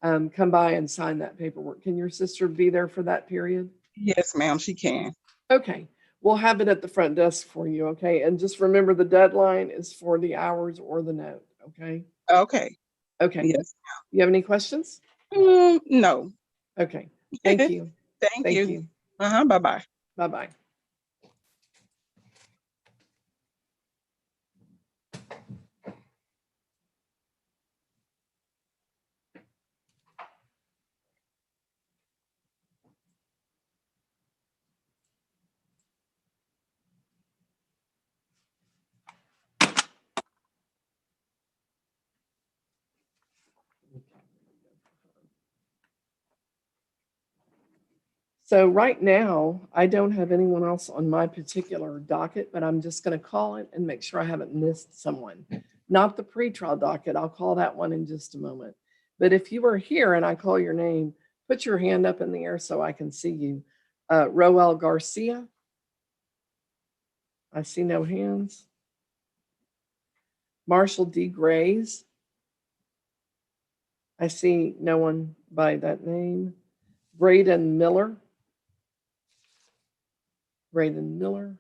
Come by and sign that paperwork. Can your sister be there for that period? Yes, ma'am, she can. Okay. We'll have it at the front desk for you. Okay. And just remember the deadline is for the hours or the note. Okay. Okay. Okay. Yes. You have any questions? No. Okay. Thank you. Thank you. Bye-bye. Bye-bye. So right now, I don't have anyone else on my particular docket, but I'm just going to call it and make sure I haven't missed someone. Not the pretrial docket. I'll call that one in just a moment. But if you are here and I call your name, put your hand up in the air so I can see you. Roel Garcia. I see no hands. Marshall D. Grays. I see no one by that name. Braden Miller. Braden Miller.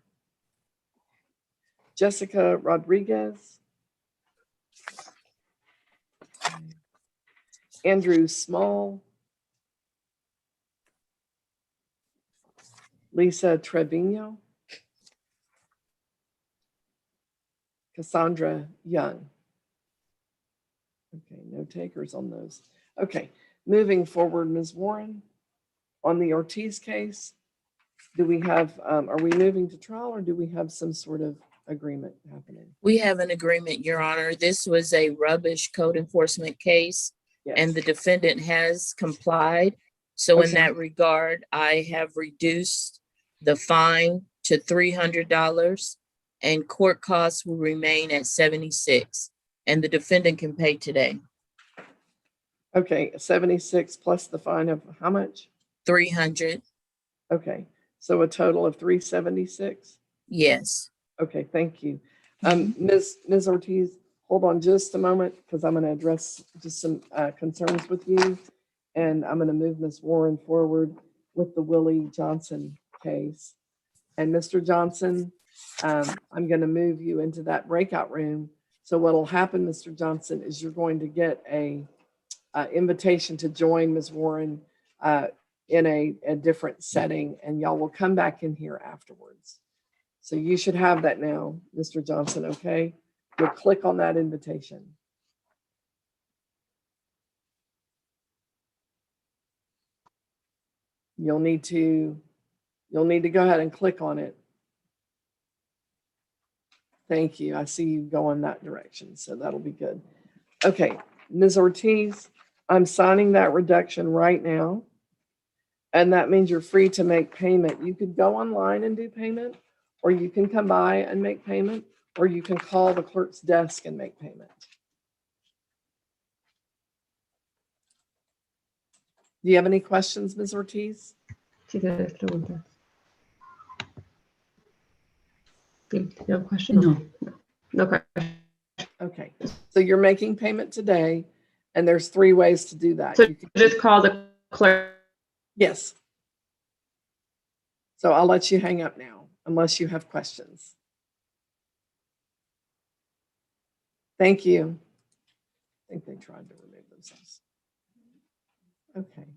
Jessica Rodriguez. Andrew Small. Lisa Trevino. Cassandra Young. Okay, no takers on those. Okay, moving forward, Ms. Warren, on the Ortiz case, do we have, are we moving to trial or do we have some sort of agreement happening? We have an agreement, Your Honor. This was a rubbish code enforcement case, and the defendant has complied. So in that regard, I have reduced the fine to $300 and court costs will remain at $76, and the defendant can pay today. Okay, 76 plus the fine of how much? 300. Okay, so a total of 376? Yes. Okay, thank you. Ms. Ortiz, hold on just a moment because I'm going to address just some concerns with you, and I'm going to move Ms. Warren forward with the Willie Johnson case. And Mr. Johnson, I'm going to move you into that breakout room. So what will happen, Mr. Johnson, is you're going to get a invitation to join Ms. Warren in a different setting, and y'all will come back in here afterwards. So you should have that now, Mr. Johnson, okay? You'll click on that invitation. You'll need to go ahead and click on it. Thank you. I see you going that direction, so that'll be good. Okay, Ms. Ortiz, I'm signing that reduction right now, and that means you're free to make payment. You could go online and do payment, or you can come by and make payment, or you can call the clerk's desk and make payment. Do you have any questions, Ms. Ortiz? No question? No question. Okay, so you're making payment today, and there's 3 ways to do that. So you can just call the clerk. Yes. So I'll let you hang up now, unless you have questions. Thank you. I think they tried to remove themselves. Okay.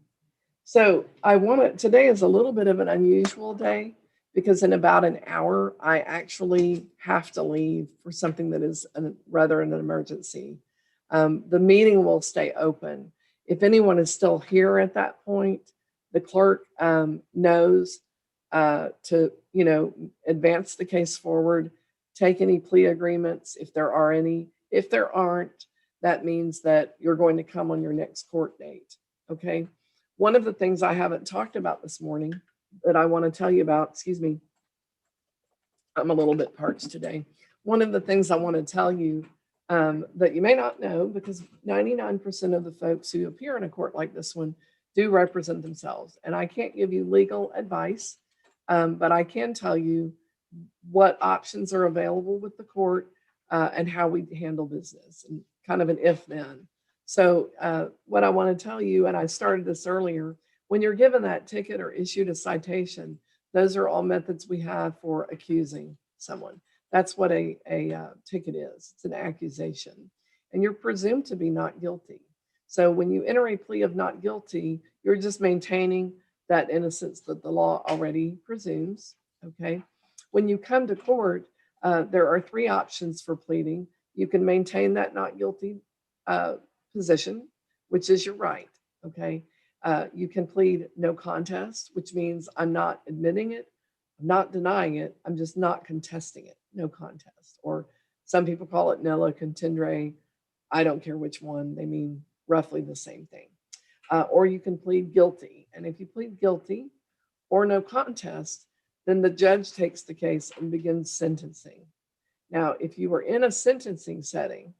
So today is a little bit of an unusual day because in about an hour, I actually have to leave for something that is rather an emergency. The meeting will stay open. If anyone is still here at that point, the clerk knows to, advance the case forward, take any plea agreements if there are any. If there aren't, that means that you're going to come on your next court date, okay? One of the things I haven't talked about this morning that I want to tell you about, excuse me, I'm a little bit parched today. One of the things I want to tell you that you may not know, because 99% of the folks who appear in a court like this one do represent themselves. And I can't give you legal advice, but I can tell you what options are available with the court and how we handle business, and kind of an if then. So what I want to tell you, and I started this earlier, when you're given that ticket or issued a citation, those are all methods we have for accusing someone. That's what a ticket is. It's an accusation. And you're presumed to be not guilty. So when you enter a plea of not guilty, you're just maintaining that innocence that the law already presumes, okay? When you come to court, there are 3 options for pleading. You can maintain that not guilty position, which is your right, okay? You can plead no contest, which means I'm not admitting it, I'm not denying it, I'm just not contesting it, no contest. Or some people call it nullo contendere. I don't care which one, they mean roughly the same thing. Or you can plead guilty. And if you plead guilty or no contest, then the judge takes the case and begins sentencing. Now, if you were in a sentencing setting,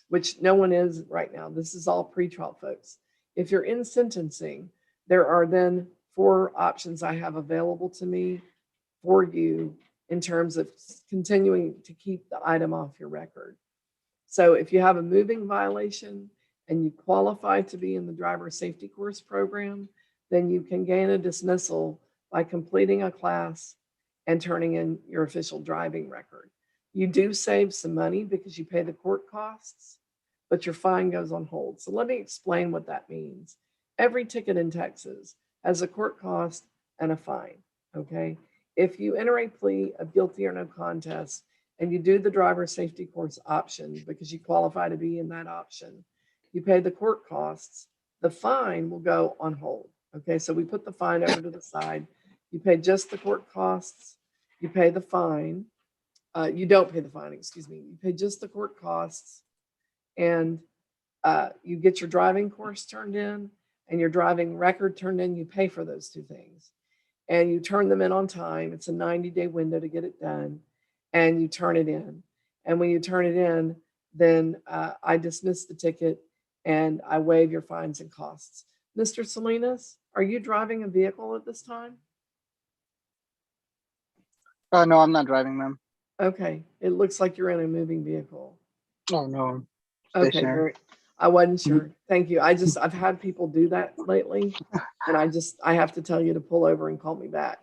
which no one is right now, this is all pretrial folks. If you're in sentencing, there are then 4 options I have available to me for you in terms of continuing to keep the item off your record. So if you have a moving violation and you qualify to be in the driver safety course program, then you can gain a dismissal by completing a class and turning in your official driving record. You do save some money because you pay the court costs, but your fine goes on hold. So let me explain what that means. Every ticket in Texas has a court cost and a fine, okay? If you enter a plea of guilty or no contest and you do the driver safety course option because you qualify to be in that option, you pay the court costs, the fine will go on hold, okay? So we put the fine over to the side. You pay just the court costs, you pay the fine. You don't pay the fine, excuse me. You pay just the court costs, and you get your driving course turned in and your driving record turned in. You pay for those 2 things and you turn them in on time. It's a 90-day window to get it done, and you turn it in. And when you turn it in, then I dismiss the ticket and I waive your fines and costs. Mr. Salinas, are you driving a vehicle at this time? No, I'm not driving, ma'am. Okay, it looks like you're in a moving vehicle. Oh, no. Okay, Stationary. I wasn't sure. Thank you. I've had people do that lately, and I have to tell you to pull over and call me back.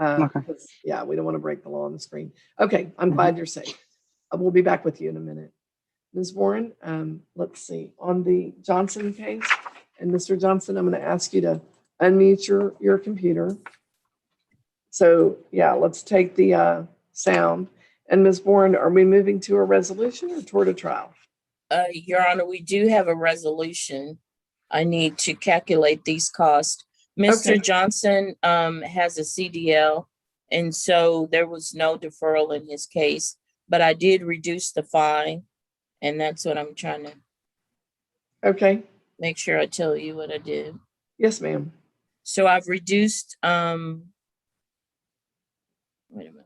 Okay. Because, yeah, we don't want to break the law on the screen. Okay, I'm glad you're safe. We'll be back with you in a minute. Ms. Warren, let's see. On the Johnson case, and Mr. Johnson, I'm going to ask you to unmute your computer. So, yeah, let's take the sound. And Ms. Warren, are we moving to a resolution or toward a trial? Your Honor, we do have a resolution. I need to calculate these costs. Mr. Okay. Johnson has a CDL, and so there was no deferral in his case, but I did reduce the fine, and that's what I'm trying to Okay. make sure I tell you what I did. Yes, ma'am. So I've reduced, wait a minute.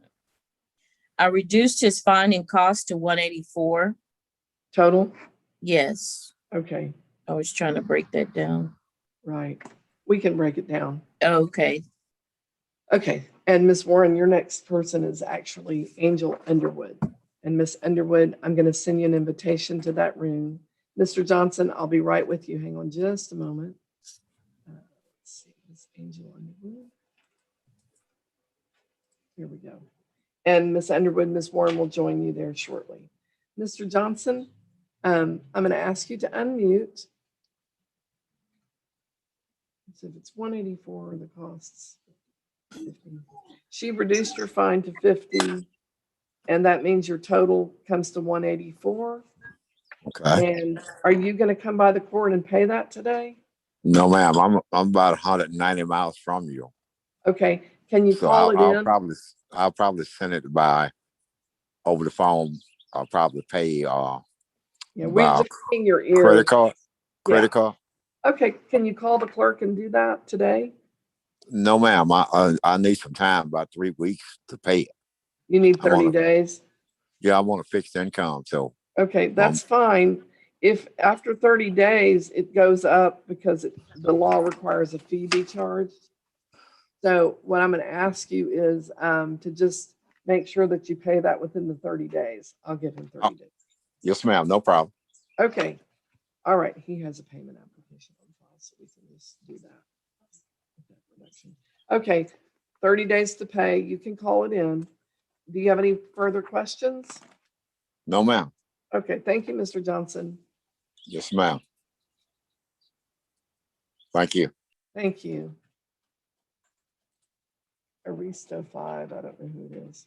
I reduced his fine and cost to $184. Total? Yes. Okay. I was trying to break that down. Right. We can break it down. Okay. Okay. And Ms. Warren, your next person is actually Angel Underwood. And Miss Underwood, I'm going to send you an invitation to that room. Mr. Johnson, I'll be right with you. Hang on just a moment. Let's see, Miss Angel Underwood. Here we go. And Miss Underwood, Ms. Warren will join you there shortly. Mr. Johnson, I'm going to ask you to unmute. So if it's 184, the costs 50. She reduced your fine to 50, and that means your total comes to 184. Okay. And are you going to come by the court and pay that today? No, ma'am. I'm about 190 miles from you. Okay. Can you So call it in? I'll probably send it by over the phone. I'll probably pay Yeah, we're just in your ear. credit card. Credit card. Okay. Can you call the clerk and do that today? No, ma'am. I need some time, about 3 weeks to pay it. You need 30 days? Yeah, I'm on a fixed income, so. Okay, that's fine. If after 30 days it goes up because the law requires a fee be charged. So what I'm going to ask you is to just make sure that you pay that within the 30 days. I'll give him 30 days. Yes, ma'am. No problem. Okay. All right. He has a payment application on file, so we can just do that. Okay. 30 days to pay. You can call it in. Do you have any further questions? No, ma'am. Okay. Thank you, Mr. Johnson. Yes, ma'am. Thank you. Thank you. Aristo 5. I don't know who it is.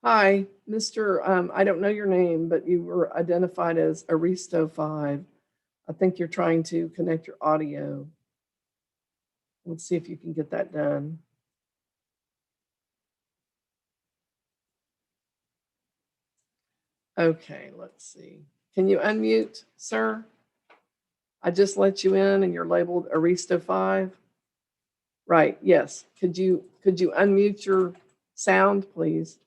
Hi, Mr. I don't know your name, but you were identified as Aristo 5. I think you're trying to connect your audio. Let's see if you can get that done. Okay, let's see. Can you unmute, sir? I just let you in and you're labeled Aristo 5. Right, yes. Could you unmute your sound, please?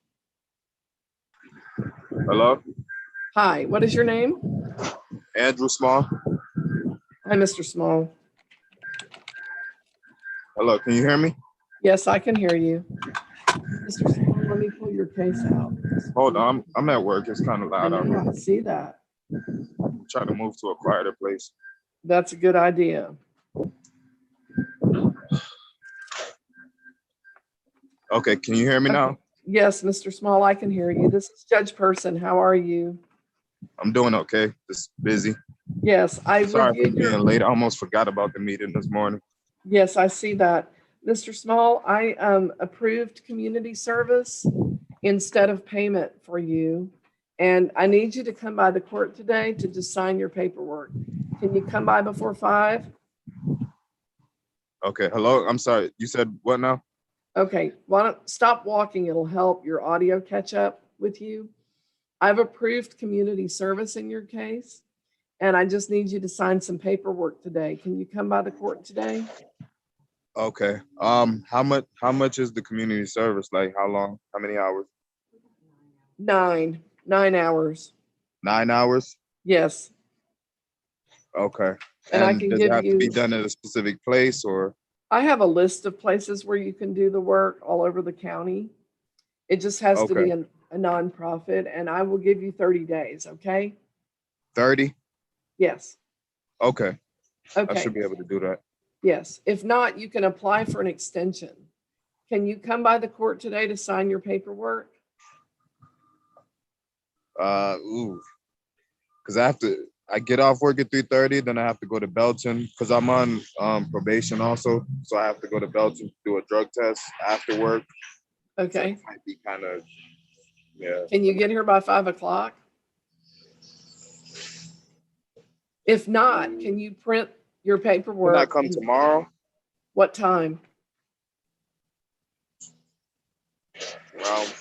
Hello? Hi, what is your name? Andrew Small. Hi, Mr. Small. Hello, can you hear me? Yes, I can hear you. Mr. Small, let me pull your case out. Hold on, I'm at work. It's kind of loud out here. I see that. I'm trying to move to a quieter place. That's a good idea. Okay, can you hear me now? Yes, Mr. Small, I can hear you. This is Judge Person. How are you? I'm doing okay. Just busy. Yes, I Sorry for reviewed being your. late. I almost forgot about the meeting this morning. Yes, I see that. Mr. Small, I approved community service instead of payment for you. And I need you to come by the court today to just sign your paperwork. Can you come by before 5? Okay, hello. I'm sorry. You said what now? Okay, why don't stop walking? It'll help your audio catch up with you. I've approved community service in your case, and I just need you to sign some paperwork today. Can you come by the court today? Okay. How much is the community service? Like how long? How many hours? 9 hours. 9 hours? Yes. Okay. And I can does give it have to be you, done at a specific place or? I have a list of places where you can do the work all over the county. It just has to be Okay. a nonprofit, and I will give you 30 days, okay? 30? Yes. Okay. I Okay. should be able to do that. Yes. If not, you can apply for an extension. Can you come by the court today to sign your paperwork? Because I get off work at 3:30, then I have to go to Belton because I'm on probation also. So I have to go to Belton to do a drug test after work. Okay. So it might be kind of, yeah. Can you get here by 5 o'clock? If not, can you print your paperwork? Can I come tomorrow? What time? Around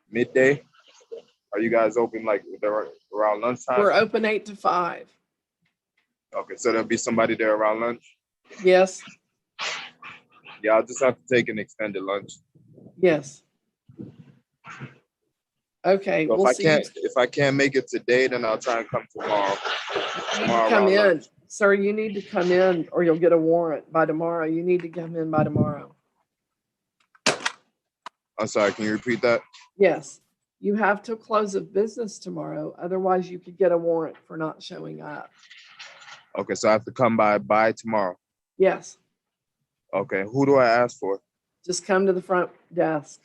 midday. Are you guys open like around lunchtime? We're open 8 to 5. Okay, so there'll be somebody there around lunch? Yes. Yeah, I'll just have to take an extended lunch. Yes. Okay, So we'll see. if I can't make it today, then I'll try and come tomorrow. You need to come around in. lunch. Sir, you need to come in or you'll get a warrant by tomorrow. You need to come in by tomorrow. I'm sorry, can you repeat that? Yes. You have to close of business tomorrow. Otherwise, you could get a warrant for not showing up. Okay, so I have to come by tomorrow. Yes. Okay, who do I ask for? Just come to the front desk.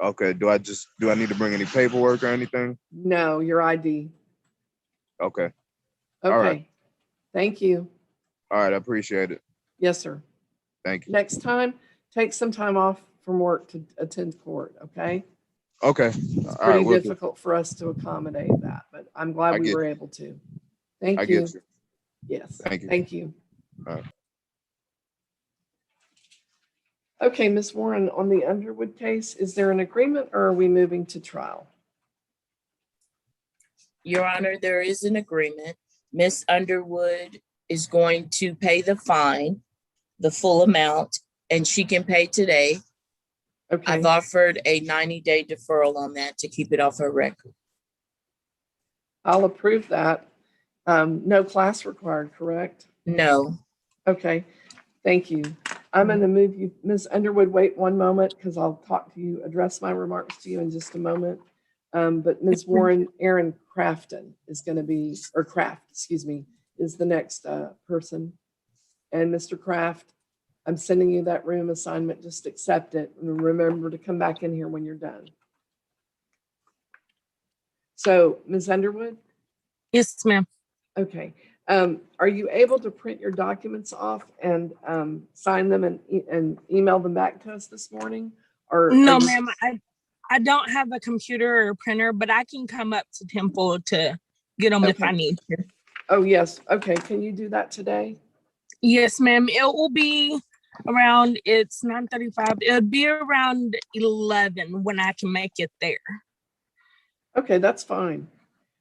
Okay, do I need to bring any paperwork or anything? No, your ID. Okay. Okay. All right. Thank you. All right, I appreciate it. Yes, sir. Thank you. Next time, take some time off from work to attend court, okay? Okay. It's All right, pretty difficult for us to accommodate that, but I'm glad I we get were you. able to. Thank I you. get you. Yes. Thank you. Thank you. All right. Okay, Ms. Warren, on the Underwood case, is there an agreement or are we moving to trial? Your Honor, there is an agreement. Miss Underwood is going to pay the fine, the full amount, and she can pay today. Okay. I've offered a 90-day deferral on that to keep it off her record. I'll approve that. No class required, correct? No. Okay, thank you. I'm going to move you, Ms. Underwood, wait one moment because I'll talk to you, address my remarks to you in just a moment. But Ms. Warren, Aaron Crafton is going to be, or Kraft, excuse me, is the next person. And Mr. Kraft, I'm sending you that room assignment, just accept it. And remember to come back in here when you're done. So, Ms. Underwood? Yes, ma'am. Okay. Are you able to print your documents off and sign them and email them back to us this morning? Or no, ma'am, I don't have a computer or printer, but I can come up to Temple to get them if I need to. Oh, yes. Okay. Can you do that today? Yes, ma'am. It will be around, it's 9:35. It'll be around 11 when I can make it there. Okay, that's fine.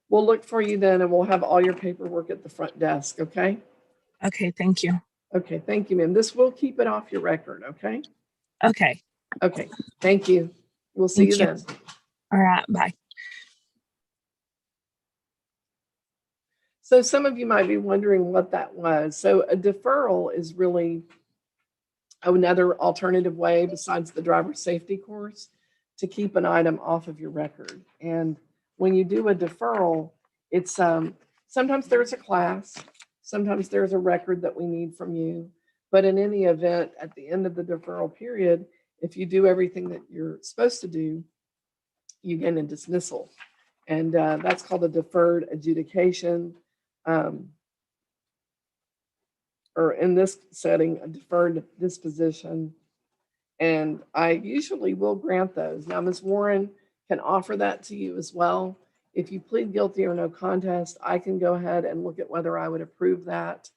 We'll look for you then and we'll have all your paperwork at the front desk, okay? Okay, thank you. Okay, thank you, ma'am. This will keep it off your record, okay? Okay. Okay, thank you. We'll see you then. All right, bye. So some of you might be wondering what that was. So a deferral is really another alternative way besides the driver safety course to keep an item off of your record. And when you do a deferral, it's sometimes there's a class, sometimes there's a record that we need from you. But in any event, at the end of the deferral period, if you do everything that you're supposed to do, you get a dismissal. And that's called a deferred adjudication. Or in this setting, a deferred disposition. And I usually will grant those. Now, Ms. Warren can offer that to you as well. If you plead guilty or no contest, I can go ahead and look at whether I would approve that.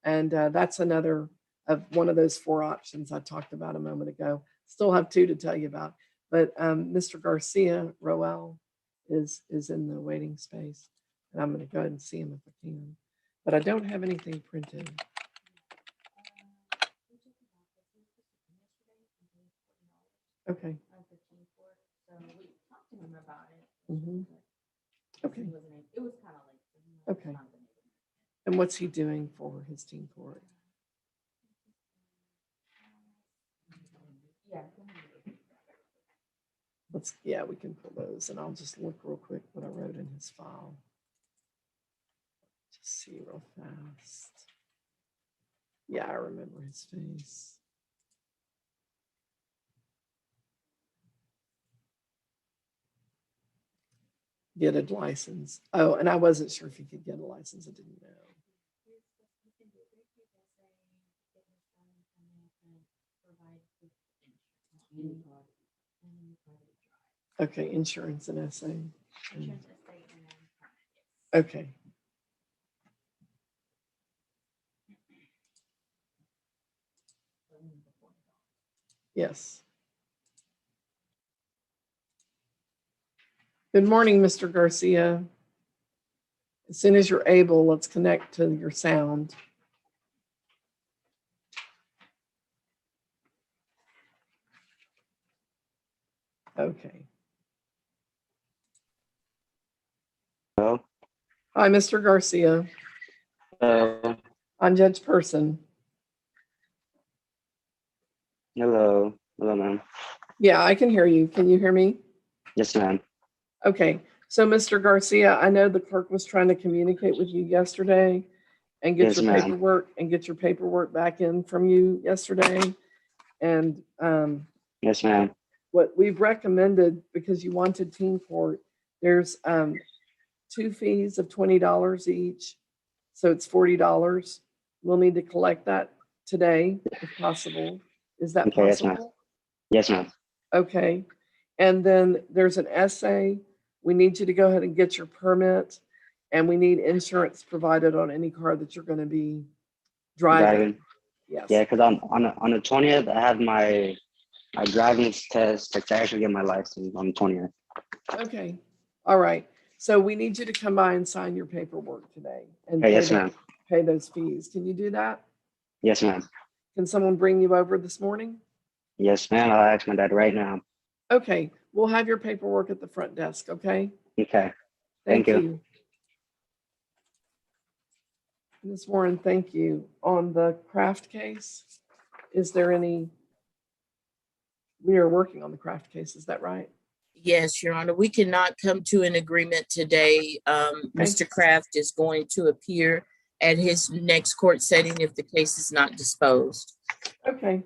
And that's another of one of those 4 options I talked about a moment ago. Still have 2 to tell you about. But Mr. Garcia Roel is in the waiting space. And I'm going to go ahead and see him if I can. But I don't have anything printed. Okay. Mm-hmm. Okay. Okay. And what's he doing for his team court? Yeah, we can pull those and I'll just look real quick what I wrote in his file. Just see real fast. Yeah, I remember his face. Get a license. Oh, and I wasn't sure if he could get a license. I didn't know. Okay, insurance and SA. Okay. Yes. Good morning, Mr. Garcia. As soon as you're able, let's connect to your sound. Okay. Hello. Hi, Mr. Garcia. I'm Judge Person. Hello. Hello, ma'am. Yeah, I can hear you. Can you hear me? Yes, ma'am. Okay. So, Mr. Garcia, I know the clerk was trying to communicate with you yesterday and get Yes, your ma'am. paperwork back in from you yesterday. And Yes, ma'am. what we've recommended, because you wanted team court, there's 2 fees of $20 each. So it's $40. We'll need to collect that today if possible. Is that Okay, yes, ma'am. possible? Yes, ma'am. Okay. And then there's an essay. We need you to go ahead and get your permit, and we need insurance provided on any car that you're going to be driving. Yes. Yeah, because on the 20th, I have my driving test to actually get my license on the 20th. Okay. All right. So we need you to come by and sign your paperwork today and Hey, yes, ma'am. pay those fees. Can you do that? Yes, ma'am. Can someone bring you over this morning? Yes, ma'am. I'll ask my dad right now. Okay. We'll have your paperwork at the front desk. Okay. Okay. Thank you. Ms. Warren, thank you. On the Kraft case, is there any, we are working on the Kraft case, is that right? Yes, Your Honor, we cannot come to an agreement today. Mr. Kraft is going to appear at his next court setting if the case is not disposed. Okay.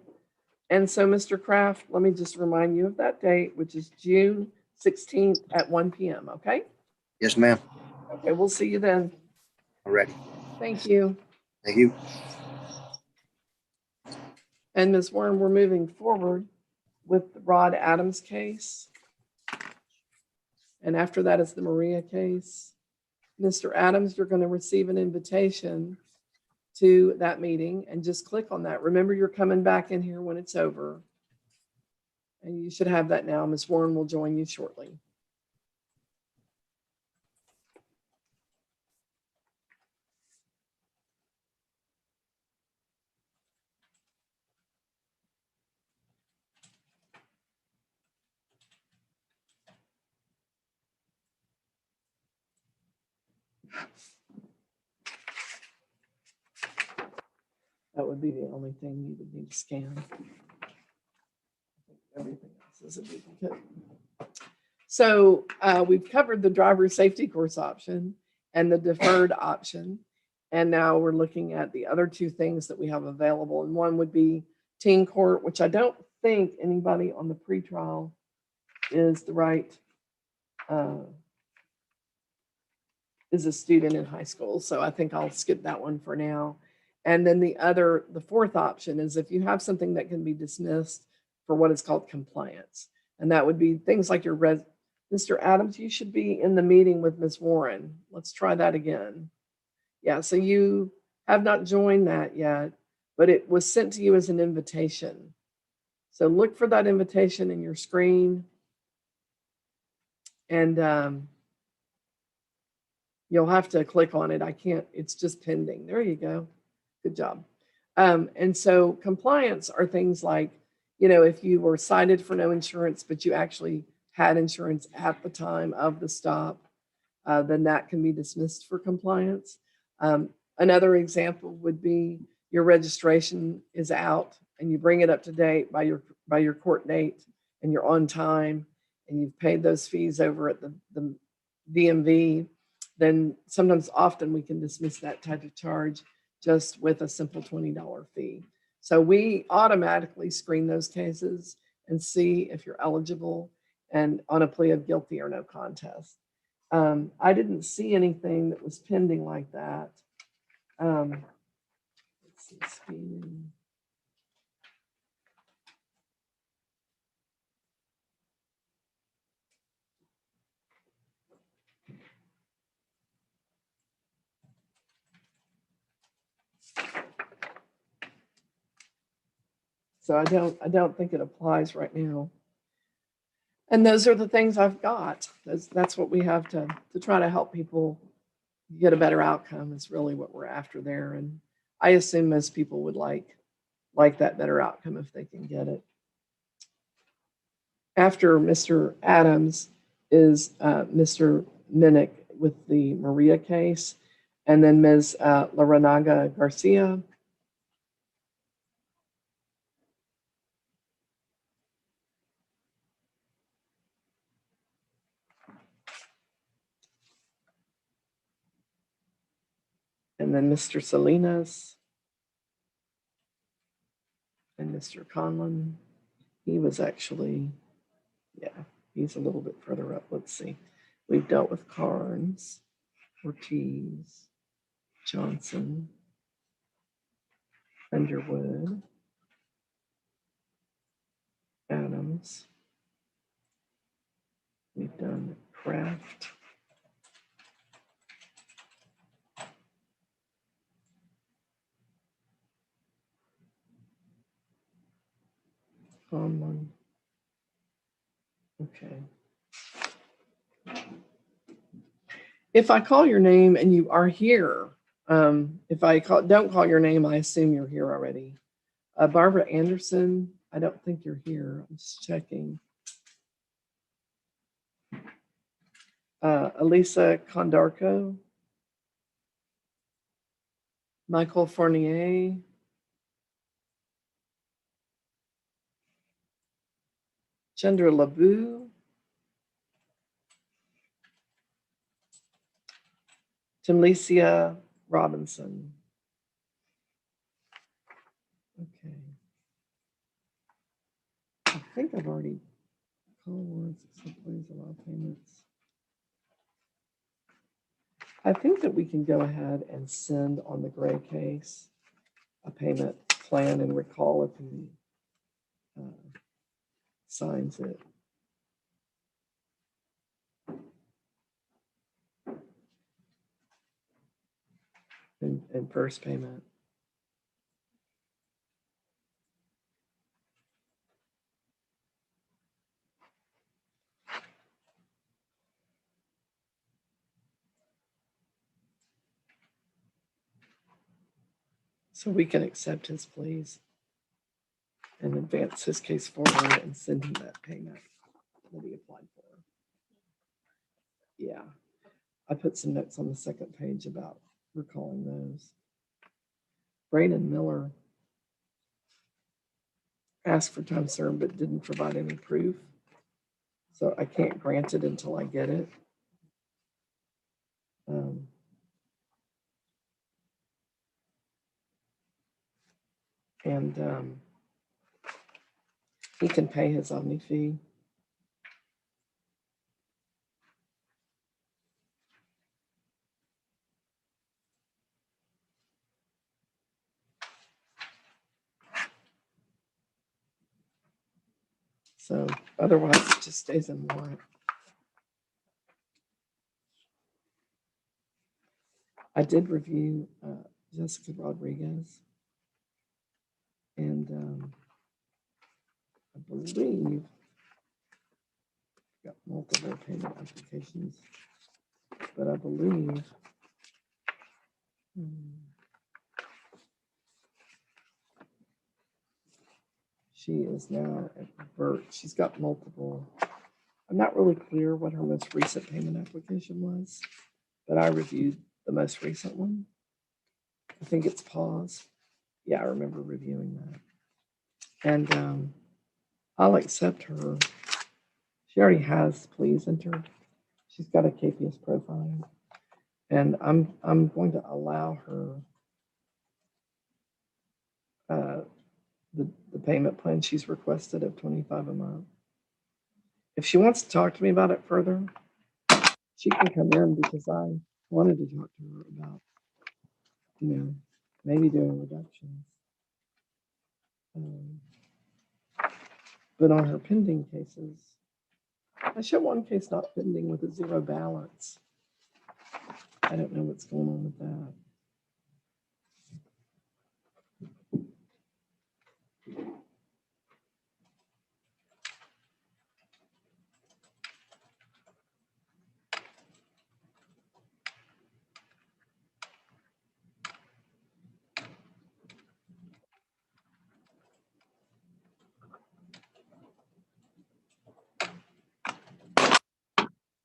And so, Mr. Kraft, let me just remind you of that date, which is June 16th at 1 p.m., okay? Yes, ma'am. Okay, we'll see you then. Already. Thank you. Thank you. And Ms. Warren, we're moving forward with the Rod Adams case. And after that is the Maria case. Mr. Adams, you're going to receive an invitation to that meeting and just click on that. Remember, you're coming back in here when it's over. And you should have that now. Ms. Warren will join you shortly. That would be the only thing you would need to scan. Everything else is a duplicate. So we've covered the driver safety course option and the deferred option. And now we're looking at the other two things that we have available. And one would be teen court, which I don't think anybody on the pretrial is the right, is a student in high school. So I think I'll skip that one for now. And then the fourth option is if you have something that can be dismissed for what is called compliance. And that would be things like your Mr. Adams, you should be in the meeting with Ms. Warren. Let's try that again. Yeah, so you have not joined that yet, but it was sent to you as an invitation. So look for that invitation in your screen. And you'll have to click on it. I can't, it's just pending. There you go. Good job. And so compliance are things like, you know, if you were cited for no insurance, but you actually had insurance at the time of the stop, then that can be dismissed for compliance. Another example would be your registration is out and you bring it up to date by your court date and you're on time and you've paid those fees over at the DMV, then often we can dismiss that type of charge just with a simple $20 fee. So we automatically screen those cases and see if you're eligible and on a plea of guilty or no contest. I didn't see anything that was pending like that. Let's see, screening. So I don't think it applies right now. And those are the things I've got. That's what we have to try to help people get a better outcome is really what we're after there. And I assume most people would like that better outcome if they can get it. After Mr. Adams is Mr. Minnick with the Maria case, and then Ms. Laranaga Garcia. And then Mr. Salinas and Mr. Conlon. He was actually, yeah, he's a little bit further up. Let's see. We've dealt with Carnes, Ortiz, Johnson, Underwood, Adams. We've done Kraft. Conlon. Okay. If I call your name and you are here, if I don't call your name, I assume you're here already. Barbara Anderson, I don't think you're here. I'm just checking. Elisa Condarco. Michael Fournier. Chandra Labou. Timlesia Robinson. Okay. I think I've already called warrants, except please allow payments. I think that we can go ahead and send on the Gray case a payment plan and recall if he signs it. And first payment. So we can accept his pleas and advance his case forward and send him that payment that he applied for. Yeah, I put some notes on the second page about recalling those. Brayden Miller asked for time served but didn't provide any proof. So I can't grant it until I get it. He can pay his Omni fee. So otherwise it just stays in warrant. I did review Jessica Rodriguez, and I believe got multiple payment applications, but I believe she is now at Burt. She's got multiple. I'm not really clear what her most recent payment application was, but I reviewed the most recent one. I think it's pause. Yeah, I remember reviewing that. And I'll accept her. She already has pleas entered. She's got a KPS profile. And I'm going to allow her the payment plan she's requested of $25 a month. If she wants to talk to me about it further, she can come in because I wanted to talk to her about, maybe doing reductions. But on her pending cases, I show one case not pending with a zero balance. I don't know what's going on with that.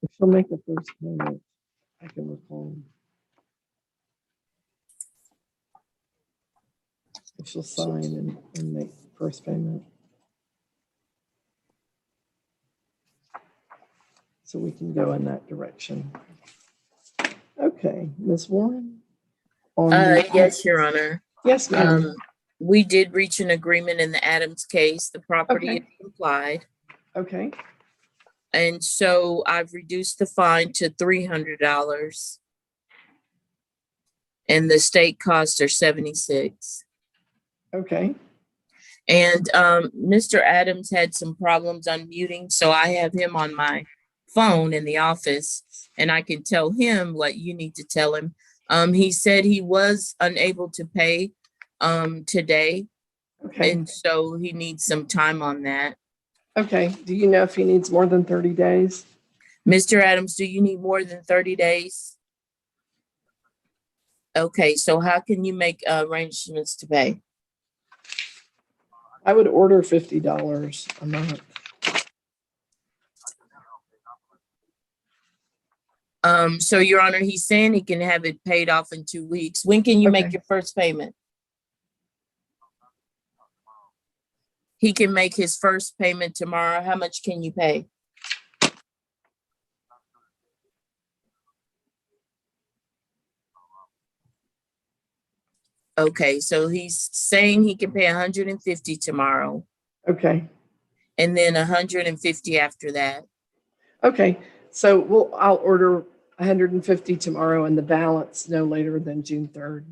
If she'll make the first payment, I can recall. If she'll sign and make the first payment. So we can go in that direction. Okay, Ms. Warren? Yes, Your Honor. Yes, ma'am. We did reach an agreement in the Adams case. The property is complied. Okay. And so I've reduced the fine to $300. And the state costs are $76. Okay. And Mr. Adams had some problems unmuting, so I have him on my phone in the office, and I can tell him what you need to tell him. He said he was unable to pay today, and so he needs some time on that. Okay. Do you know if he needs more than 30 days? Mr. Adams, do you need more than 30 days? Okay, so how can you make arrangements to pay? I would order $50 a month. So Your Honor, he's saying he can have it paid off in 2 weeks. When can you make your first payment? He can make his first payment tomorrow. How much can you pay? Okay, so he's saying he can pay 150 tomorrow. Okay. And then 150 after that. Okay. So I'll order 150 tomorrow and the balance no later than June 3rd.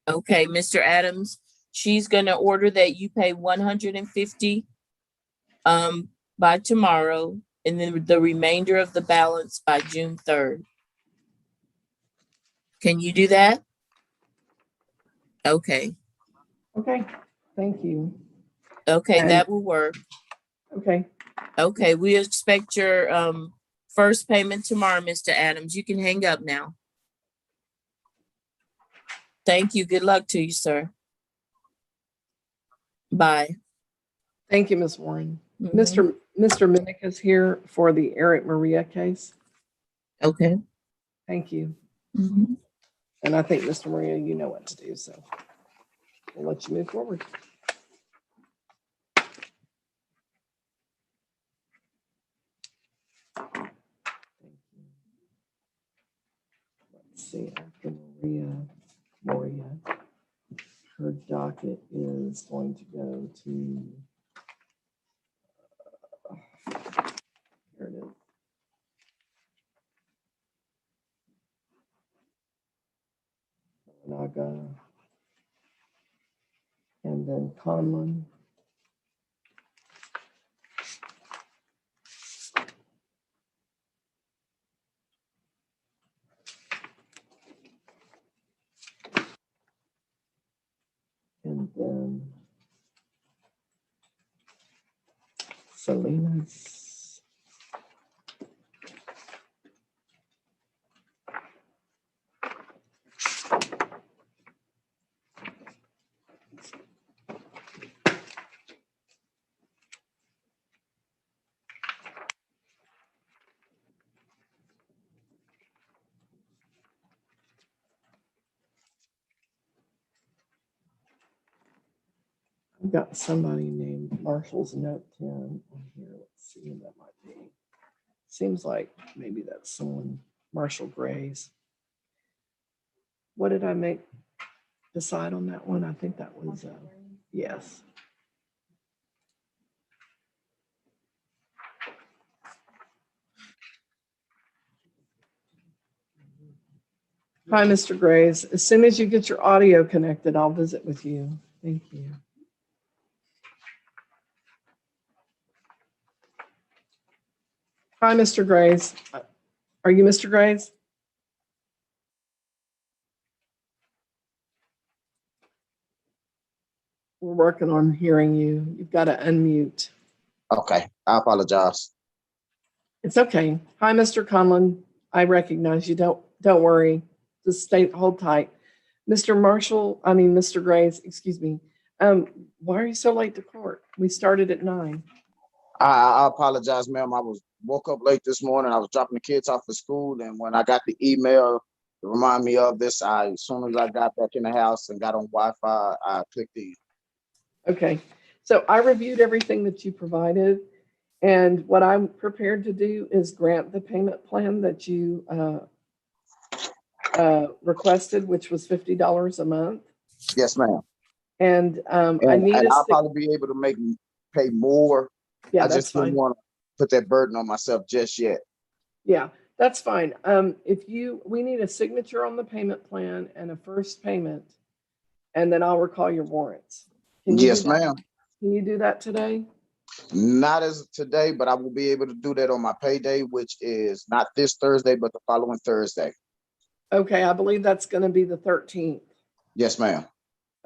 Okay, Mr. Adams, she's gonna order that you pay 150 by tomorrow, and then the remainder of the balance by June 3rd. Can you do that? Okay. Okay. Thank you. Okay, And- that will work. Okay. Okay, we expect your first payment tomorrow, Mr. Adams. You can hang up now. Thank you. Good luck to you, sir. Bye. Thank you, Ms. Warren. Mhm. Mr. Minnick is here for the Eric Maria case. Okay. Thank you. Mhm. And I think, Mr. Maria, you know what to do, so we'll let you move forward. Let's see, after Moria, her docket is going to go to, here it is. Naga, and then Conlon. And then Salinas. I've got somebody named Marshall's note 10 on here. Let's see who that might be. Seems like maybe that's someone, Marshall Grays. What did I decide on that one? I think that was, yes. Hi, Mr. Grays. As soon as you get your audio connected, I'll visit with you. Thank you. Hi, Mr. Grays. Are you Mr. Grays? We're working on hearing you. You've got to unmute. Okay, I apologize. It's okay. Hi, Mr. Conlon. I recognize you. Don't worry. Just hold tight. Mr. Grays, excuse me. Why are you so late to court? We started at 9. I apologize, ma'am. Woke up late this morning. I was dropping the kids off at school, and when I got the email to remind me of this, as soon as I got back in the house and got on Wi-Fi, I clicked in. Okay. So I reviewed everything that you provided, and what I'm prepared to do is grant the payment plan that you requested, which was $50 a month. Yes, ma'am. And I'll probably be able to pay more. Yeah, I that's just didn't fine. want to put that burden on myself just yet. Yeah, that's fine. We need a signature on the payment plan and a first payment, and then I'll recall your warrants. Yes, ma'am. Can you do that today? Not as today, but I will be able to do that on my payday, which is not this Thursday, but the following Thursday. Okay, I believe that's going to be the 13th. Yes, ma'am.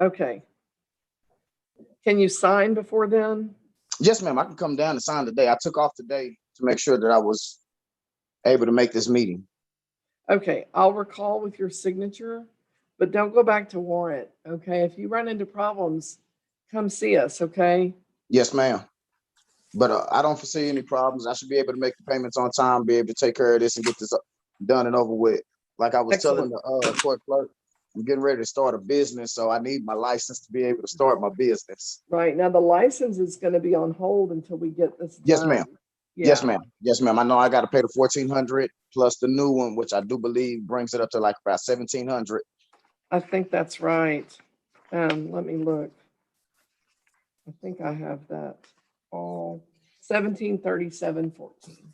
Okay. Can you sign before then? Yes, ma'am. I can come down and sign today. I took off today to make sure that I was able to make this meeting. Okay, I'll recall with your signature, but don't go back to warrant. Okay, if you run into problems, come see us. Okay. Yes, ma'am. But I don't foresee any problems. I should be able to make the payments on time, be able to take care of this and get this done and over with. Like I was telling Excellent. the court clerk, I'm getting ready to start a business, so I need my license to be able to start my business. Right, now the license is gonna be on hold until we get this Yes, done. ma'am. Yeah. Yes, ma'am. Yes, ma'am. I know I got to pay the 1,400 plus the new one, which I do believe brings it up to like about 1,700. I think that's right. Let me look. I think I have that all 1737.14.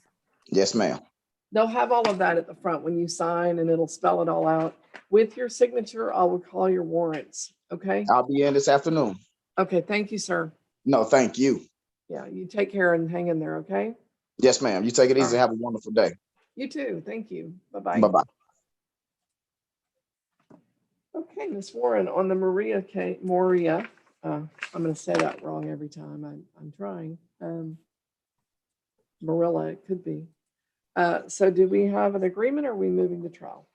Yes, ma'am. They'll have all of that at the front when you sign, and it'll spell it all out. With your signature, I will call your warrants. Okay. I'll be in this afternoon. Okay. Thank you, sir. No, thank you. Yeah. You take care and hang in there. Okay. Yes, ma'am. You take it easy. All right. Have a wonderful day. You too. Thank you. Bye-bye. Bye-bye. Okay, Ms. Warren, on the Moria, I'm going to say that wrong every time. I'm trying. Marilla, it could be. So do we have an agreement or are we moving to trial?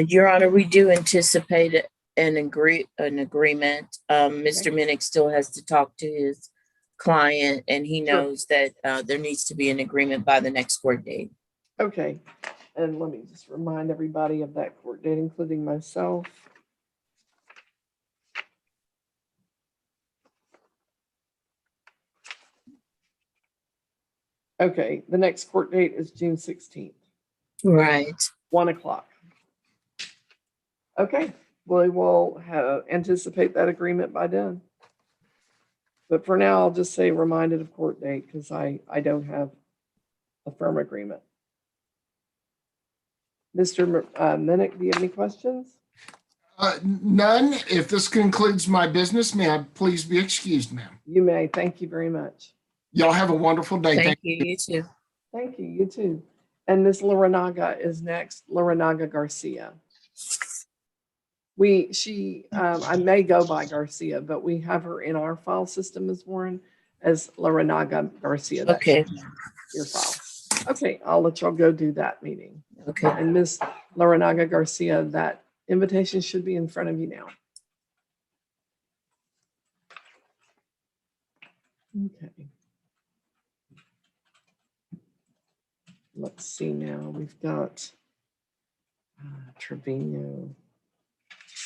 Your Honor, we do anticipate an agreement. Mr. Minnick still has to talk to his client, and he knows that there needs to be an agreement by the next court date. Okay, and let me just remind everybody of that court date, including myself. Okay, the next court date is June 16th. Right. 1 o'clock. Okay, we will anticipate that agreement by then. But for now, I'll just say reminded of court date because I don't have a firm agreement. Mr. Minnick, do you have any questions? None. If this concludes my business, may I please be excused, ma'am? You may. Thank you very much. Y'all have a wonderful day. Thank you. You too. Thank you. You too. And Ms. Laranaga is next. Laranaga Garcia. I may go by Garcia, but we have her in our file system, Ms. Warren, as Laranaga Garcia. That Okay. should be your file. Okay, I'll let y'all go do that meeting. Okay. And Ms. Laranaga Garcia, that invitation should be in front of you now. Okay. Let's see now. We've got Trevino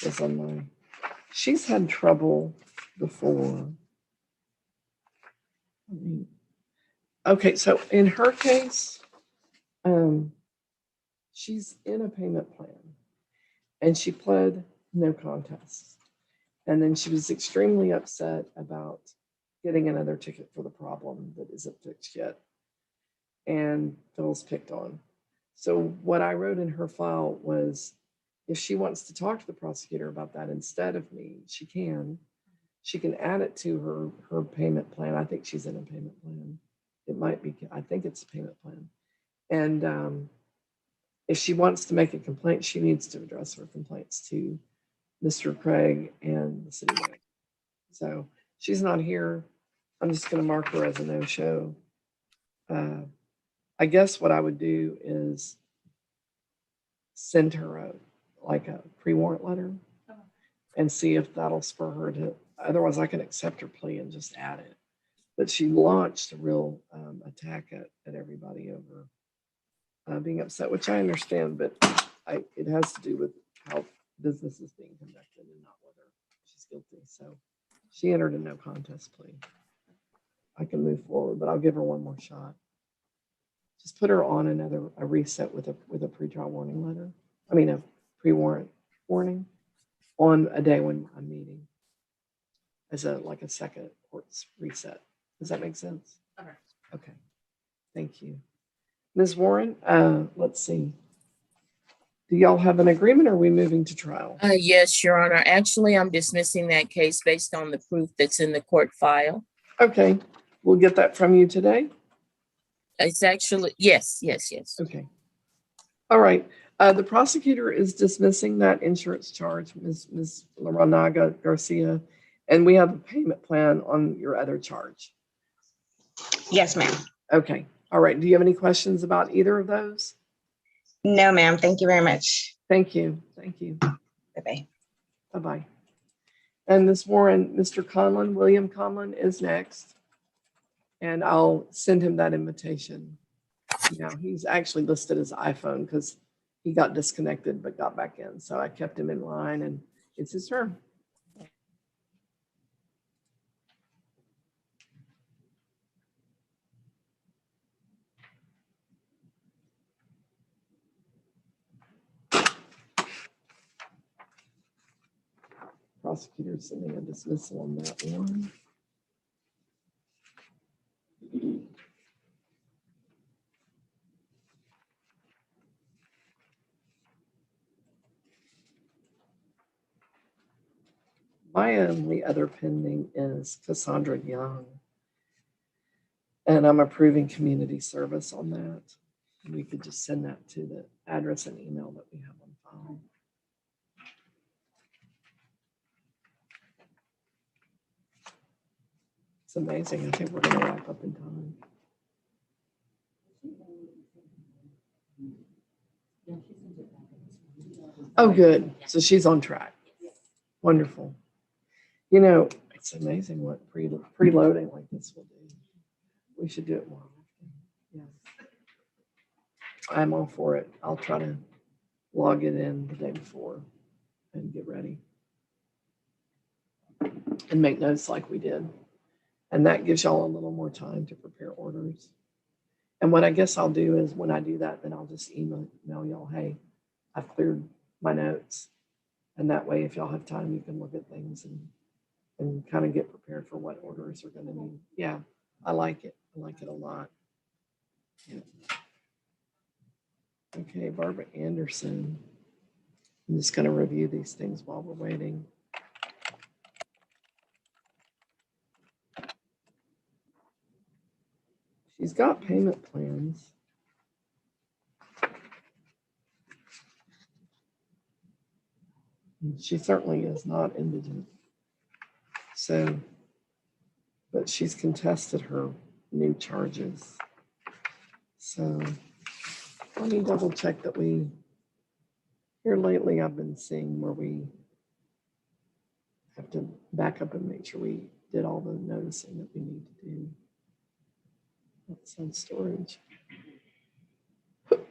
is on my. She's had trouble before. Okay, so in her case, she's in a payment plan and she pled no contest. And then she was extremely upset about getting another ticket for the problem that isn't fixed yet and feels picked on. So what I wrote in her file was, if she wants to talk to the prosecutor about that instead of me, she can add it to her payment plan. I think she's in a payment plan. It might be, I think it's a payment plan. And if she wants to make a complaint, she needs to address her complaints to Mr. Craig and the city manager. So she's not here. I'm just going to mark her as a no-show. I guess what I would do is send her a pre-warrant letter and see if that'll spur her to, otherwise I can accept her plea and just add it. But she launched a real attack at everybody over being upset, which I understand, but it has to do with how business is being conducted and not whether she's guilty. So she entered a no contest plea. I can move forward, but I'll give her one more shot. Just put her on a reset with a pretrial warning letter. I mean, a pre-warrant warning on a day when I'm meeting as a second court's reset. Does that make sense? Okay. Okay. Thank you. Ms. Warren, let's see. Do y'all have an agreement or are we moving to trial? Yes, Your Honor. Actually, I'm dismissing that case based on the proof that's in the court file. Okay. We'll get that from you today? It's actually, yes. Okay. All right. The prosecutor is dismissing that insurance charge, Ms. Laranaga Garcia, and we have a payment plan on your other charge. Yes, ma'am. Okay. All right. Do you have any questions about either of those? No, ma'am. Thank you very much. Thank you. Thank you. Bye-bye. Bye-bye. And Ms. Warren, Mr. Conlon, William Conlon is next. And I'll send him that invitation. Now, he's actually listed as iPhone because he got disconnected but got back in. So I kept him in line, and it's his turn. Prosecutor sending a dismissal on that one. My only other pending is Cassandra Young. And I'm approving community service on that. And we could just send that to the address and email that we have on file. It's amazing. I think we're going to wrap up in time. Oh, good. So she's on track. Wonderful. You know, it's amazing what preloading like this will do. We should do it more often. Yes. I'm all for it. I'll try to log it in the day before and get ready and make notes like we did. And that gives y'all a little more time to prepare orders. And what I guess I'll do is when I do that, then I'll just email y'all, hey, I've cleared my notes. And that way, if y'all have time, you can look at things and kind of get prepared for what orders are going to need. Yeah, I like it. I like it a lot. Yeah. Okay, Barbara Anderson. I'm just going to review these things while we're waiting. She's got payment plans. She certainly is not indigent. So, but she's contested her new charges. So let me double check that here lately I've been seeing where we have to back up and make sure we did all the noticing that we need to do. That's on storage. Okay.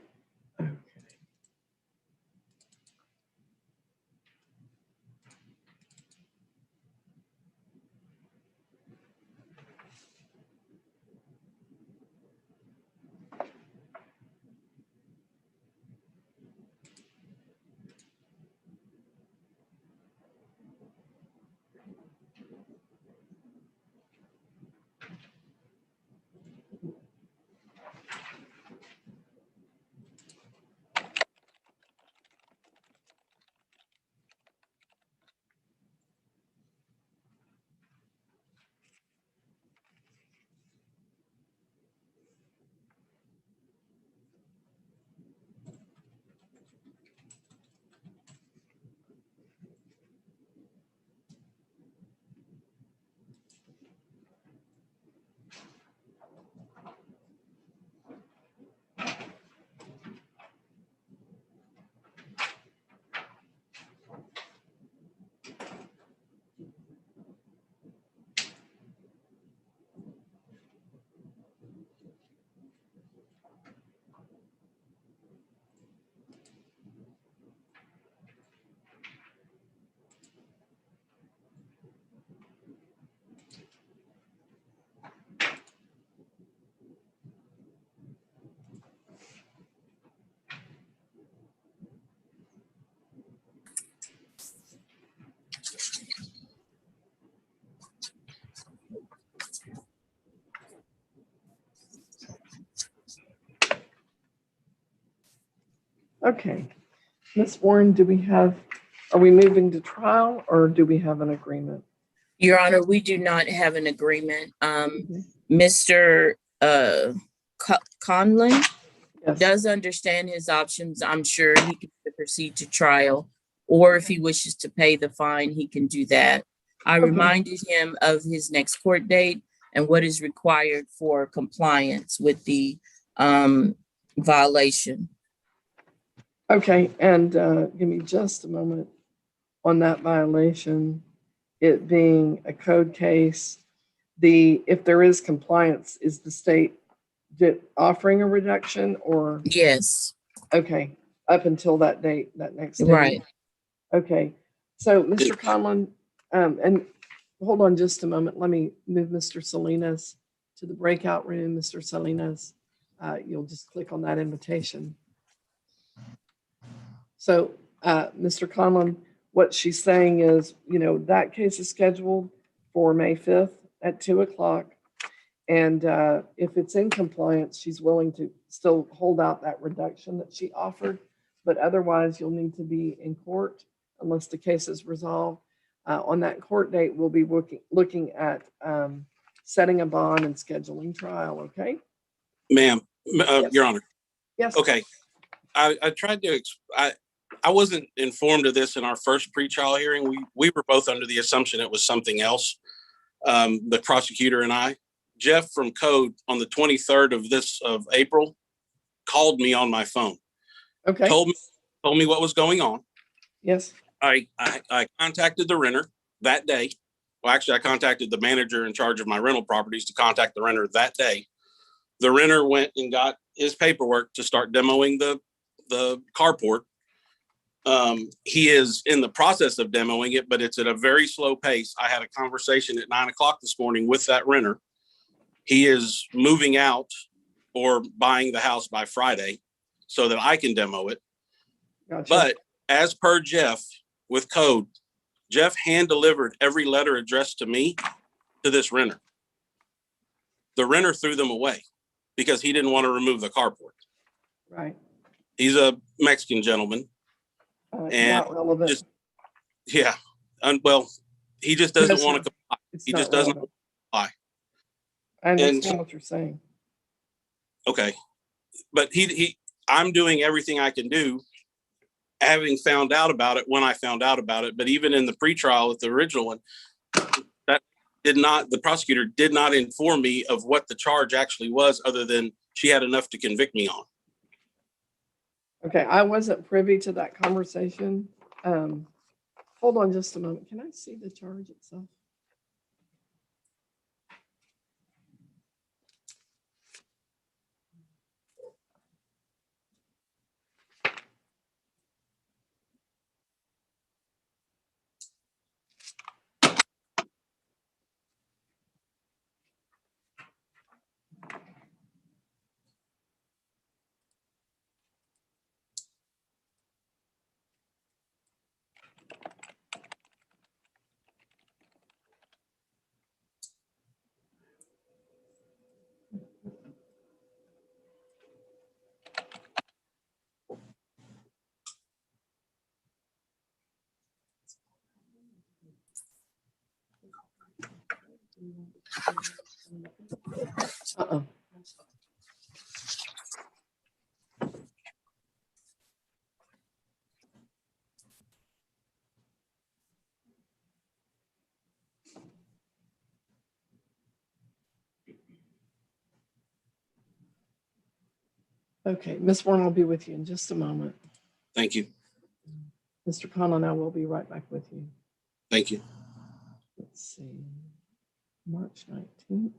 Okay, Ms. Warren, are we moving to trial or do we have an agreement? Your Honor, we do not have an agreement. Mr. Conlon does understand his options. I'm sure he can proceed to trial, or if he wishes to pay the fine, he can do that. I reminded him of his next court date and what is required for compliance with the violation. Okay, and give me just a moment on that violation. It being a code case, if there is compliance, is the state offering a reduction or? Yes. Okay, up until that date, that next date. Right. Okay, so Mr. Conlon, and hold on just a moment. Let me move Mr. Salinas to the breakout room. Mr. Salinas, you'll just click on that invitation. So, Mr. Conlon, what she's saying is, that case is scheduled for May 5th at 2 o'clock. And if it's in compliance, she's willing to still hold out that reduction that she offered. But otherwise, you'll need to be in court unless the case is resolved. On that court date, we'll be looking at setting a bond and scheduling trial, okay? Ma'am, Yes. Your Honor. Yes. Okay. I tried to, I wasn't informed of this in our first pretrial hearing. We were both under the assumption it was something else, the prosecutor and I. Jeff from Code on the 23rd of April called me on my phone. Okay. Told me what was going on. Yes. I contacted the renter that day. Well, actually, I contacted the manager in charge of my rental properties to contact the renter that day. The renter went and got his paperwork to start demoing the carport. He is in the process of demoing it, but it's at a very slow pace. I had a conversation at 9 o'clock this morning with that renter. He is moving out or buying the house by Friday so that I can demo it. Gotcha. But as per Jeff with Code, Jeff hand delivered every letter addressed to me to this renter. The renter threw them away because he didn't want to remove the carport. Right. He's a Mexican gentleman. And not relevant. Yeah. Well, he just doesn't want to comply. He just doesn't comply. I understand what you're saying. Okay. But I'm doing everything I can do, having found out about it when I found out about it. But even in the pretrial with the original one, the prosecutor did not inform me of what the charge actually was, other than she had enough to convict me on. Okay, I wasn't privy to that conversation. Hold on just a moment. Can I see the charge itself? Uh-oh. Okay, Ms. Warren will be with you in just a moment. Thank you. Mr. Conlon, I will be right back with you. Thank you. Let's see, March 19th.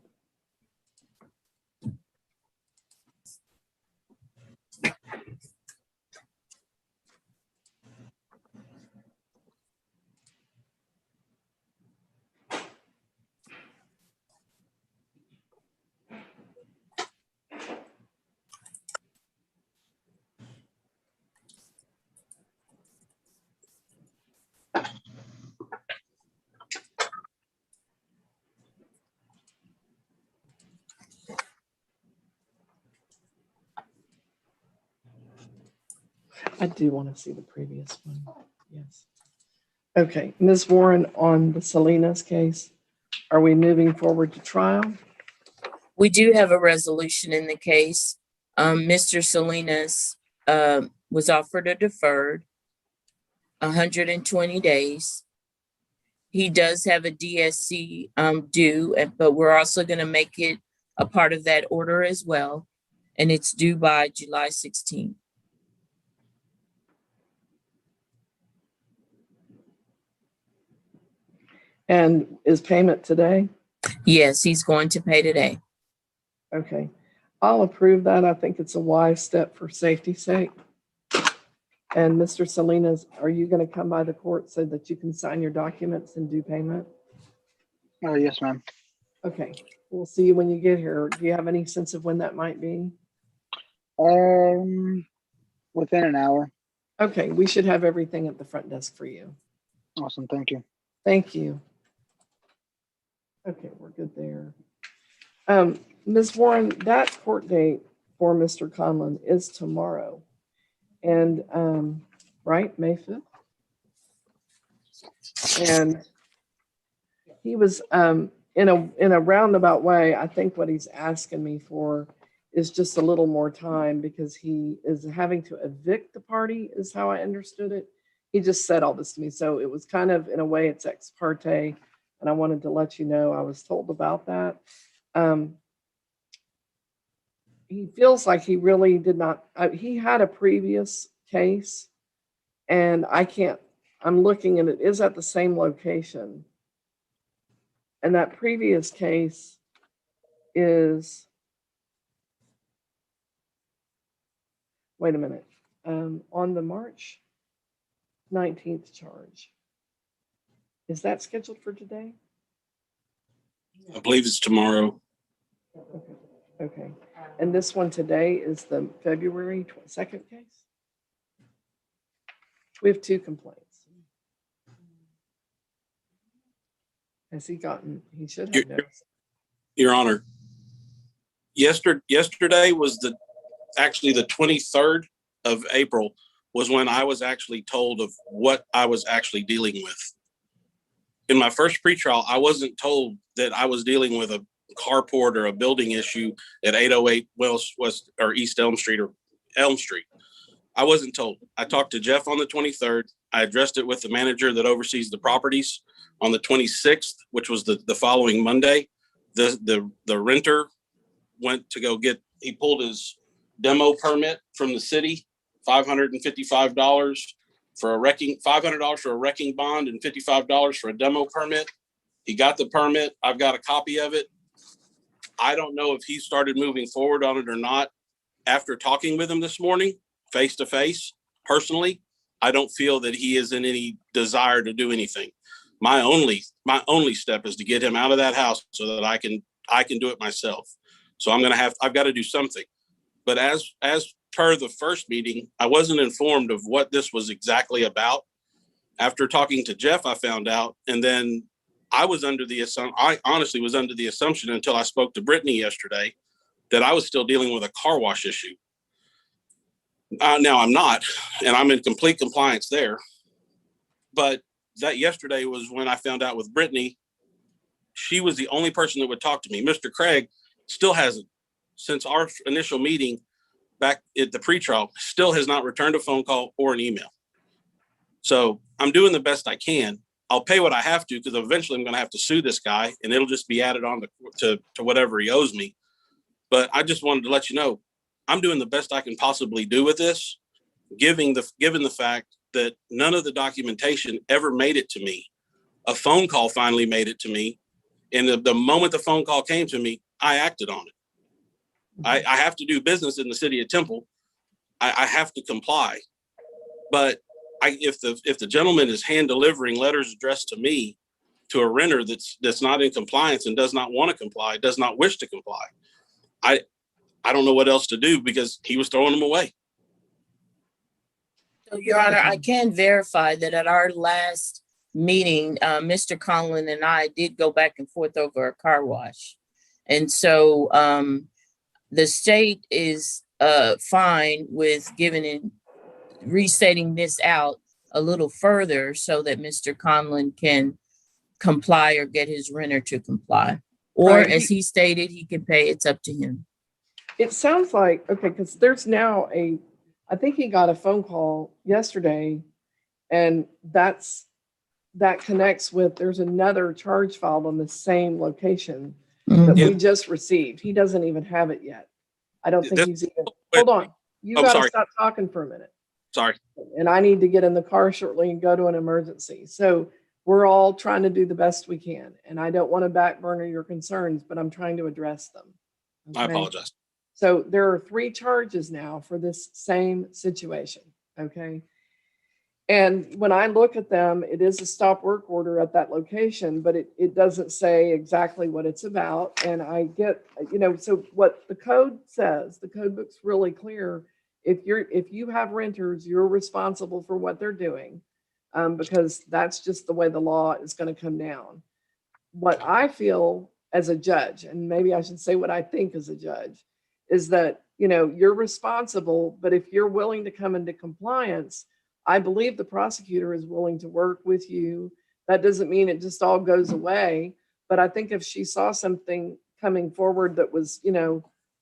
I do want to see the previous one. Yes. Okay, Ms. Warren, on the Salinas case, are we moving forward to trial? We do have a resolution in the case. Mr. Salinas was offered a deferred 120 days. He does have a DSC due, but we're also going to make it a part of that order as well. And it's due by July 16th. And is payment today? Yes, he's going to pay today. Okay, I'll approve that. I think it's a wise step for safety's sake. And Mr. Salinas, are you going to come by the court so that you can sign your documents and do payment? Yes, ma'am. Okay, we'll see you when you get here. Do you have any sense of when that might be? Within an hour. Okay, we should have everything at the front desk for you. Awesome, thank you. Thank you. Okay, we're good there. Ms. Warren, that court date for Mr. Conlon is tomorrow. And, right, May 5th? And he was, in a roundabout way, I think what he's asking me for is just a little more time because he is having to evict the party, is how I understood it. He just said all this to me. So it was kind of, in a way, it's ex parte. And I wanted to let you know I was told about that. He feels like he really did not, he had a previous case and I'm looking and it is at the same location. And that previous case is, wait a minute, on the March 19th charge. Is that scheduled for today? I believe it's tomorrow. Okay. And this one today is the February 2nd case? We have 2 complaints. Has he gotten, he should have noticed. Your Honor, yesterday was actually the 23rd of April was when I was actually told of what I was actually dealing with. In my first pretrial, I wasn't told that I was dealing with a carport or a building issue at 808 West or East Elm Street or Elm Street. I wasn't told. I talked to Jeff on the 23rd. I addressed it with the manager that oversees the properties on the 26th, which was the following Monday. The renter went to go get, he pulled his demo permit from the city, $555 for a wrecking, $500 for a wrecking bond and $55 for a demo permit. He got the permit. I've got a copy of it. I don't know if he started moving forward on it or not. After talking with him this morning, face to face, personally, I don't feel that he is in any desire to do anything. My only step is to get him out of that house so that I can do it myself. So I've got to do something. But as per the first meeting, I wasn't informed of what this was exactly about. After talking to Jeff, I found out, and then I honestly was under the assumption until I spoke to Brittany yesterday that I was still dealing with a car wash issue. Now I'm not, and I'm in complete compliance there. But that yesterday was when I found out with Brittany. She was the only person that would talk to me. Mr. Craig still hasn't, since our initial meeting back at the pretrial, still has not returned a phone call or an email. So I'm doing the best I can. I'll pay what I have to because eventually I'm going to have to sue this guy and it'll just be added on to whatever he owes me. But I just wanted to let you know, I'm doing the best I can possibly do with this, given the fact that none of the documentation ever made it to me. A phone call finally made it to me. And the moment the phone call came to me, I acted on it. I have to do business in the city of Temple. I have to comply. But if the gentleman is hand delivering letters addressed to me, to a renter that's not in compliance and does not want to comply, does not wish to comply, I don't know what else to do because he was throwing them away. So, Your Honor, I can verify that at our last meeting, Mr. Conlon and I did go back and forth over a car wash. And so the state is fine with restating this out a little further so that Mr. Conlon can comply or get his renter to comply. Or Right. as he stated, he can pay. It's up to him. It sounds like, okay, because there's now I think he got a phone call yesterday and that connects with, there's another charge filed on the same location that we just received. He doesn't even have it yet. I don't think he's even, hold on. You got to stop talking for a minute. Sorry. And I need to get in the car shortly and go to an emergency. So we're all trying to do the best we can. And I don't want to back burner your concerns, but I'm trying to address them. Okay? I apologize. So there are 3 charges now for this same situation. Okay. And when I look at them, it is a stop work order at that location, but it doesn't say exactly what it's about. And I get, so what the code says, the code book's really clear. If you have renters, you're responsible for what they're doing, because that's just the way the law is going to come down. What I feel as a judge, and maybe I should say what I think as a judge, is that, you're responsible, but if you're willing to come into compliance, I believe the prosecutor is willing to work with you. That doesn't mean it just all goes away, but I think if she saw something coming forward that was,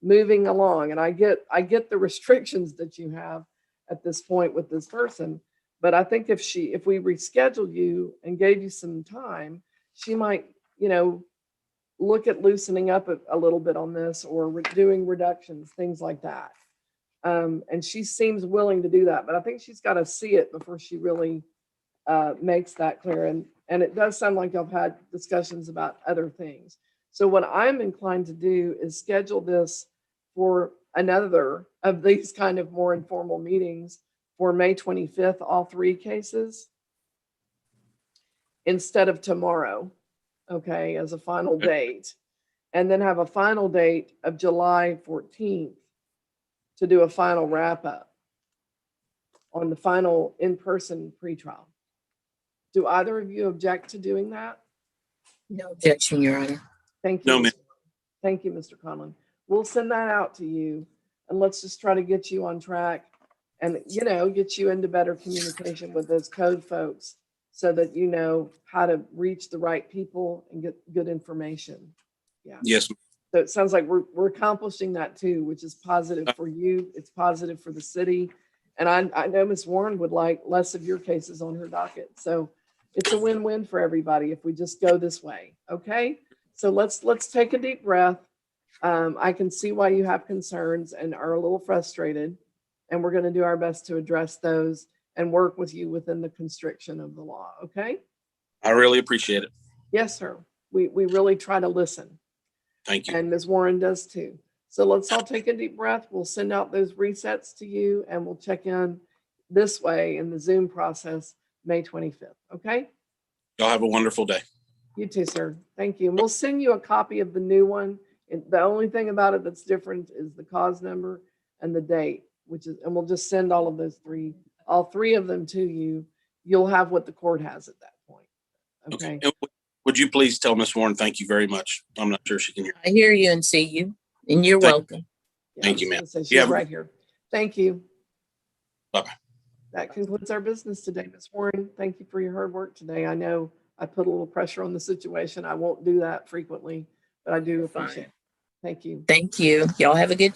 moving along, and I get the restrictions that you have at this point with this person, but I think if we rescheduled you and gave you some time, she might, look at loosening up a little bit on this, or doing reductions, things like that. And she seems willing to do that, but I think she's got to see it before she really makes that clear. And it does sound like y'all have had discussions about other things. So what I'm inclined to do is schedule this for another of these kind of more informal meetings for May 25th, all 3 cases, instead of tomorrow, okay, as a final date. And then have a final date of July 14th to do a final wrap up on the final in-person pretrial. Do either of you object to doing that? No objection, Your Honor. Thank you. No, ma'am. Thank you, Mr. Conlon. We'll send that out to you, and let's just try to get you on track and, get you into better communication with those code folks so that you know how to reach the right people and get good information. Yeah. Yes, ma'am. So it sounds like we're accomplishing that too, which is positive for you. It's positive for the city. And I know Ms. Warren would like less of your cases on her docket. So it's a win-win for everybody if we just go this way. Okay. So let's take a deep breath. I can see why you have concerns and are a little frustrated, and we're going to do our best to address those and work with you within the constriction of the law. Okay. I really appreciate it. Yes, sir. We really try to listen. Thank you. And Ms. Warren does too. So let's all take a deep breath. We'll send out those resets to you, and we'll check in this way in the Zoom process May 25th. Okay. Y'all have a wonderful day. You too, sir. Thank you. And we'll send you a copy of the new one. And the only thing about it that's different is the cause number and the date, and we'll just send all three of them to you. You'll have what the court has at that point. Okay. And would you please tell Ms. Warren, thank you very much. I'm not sure she can hear. I hear you and see you, and you're welcome. Thank you, ma'am. She's right here. Thank you. Bye-bye. That concludes our business today. Ms. Warren, thank you for your hard work today. I know I put a little pressure on the situation. I won't do that frequently, but I do appreciate it. Thank you. Thank you. Y'all have a good day.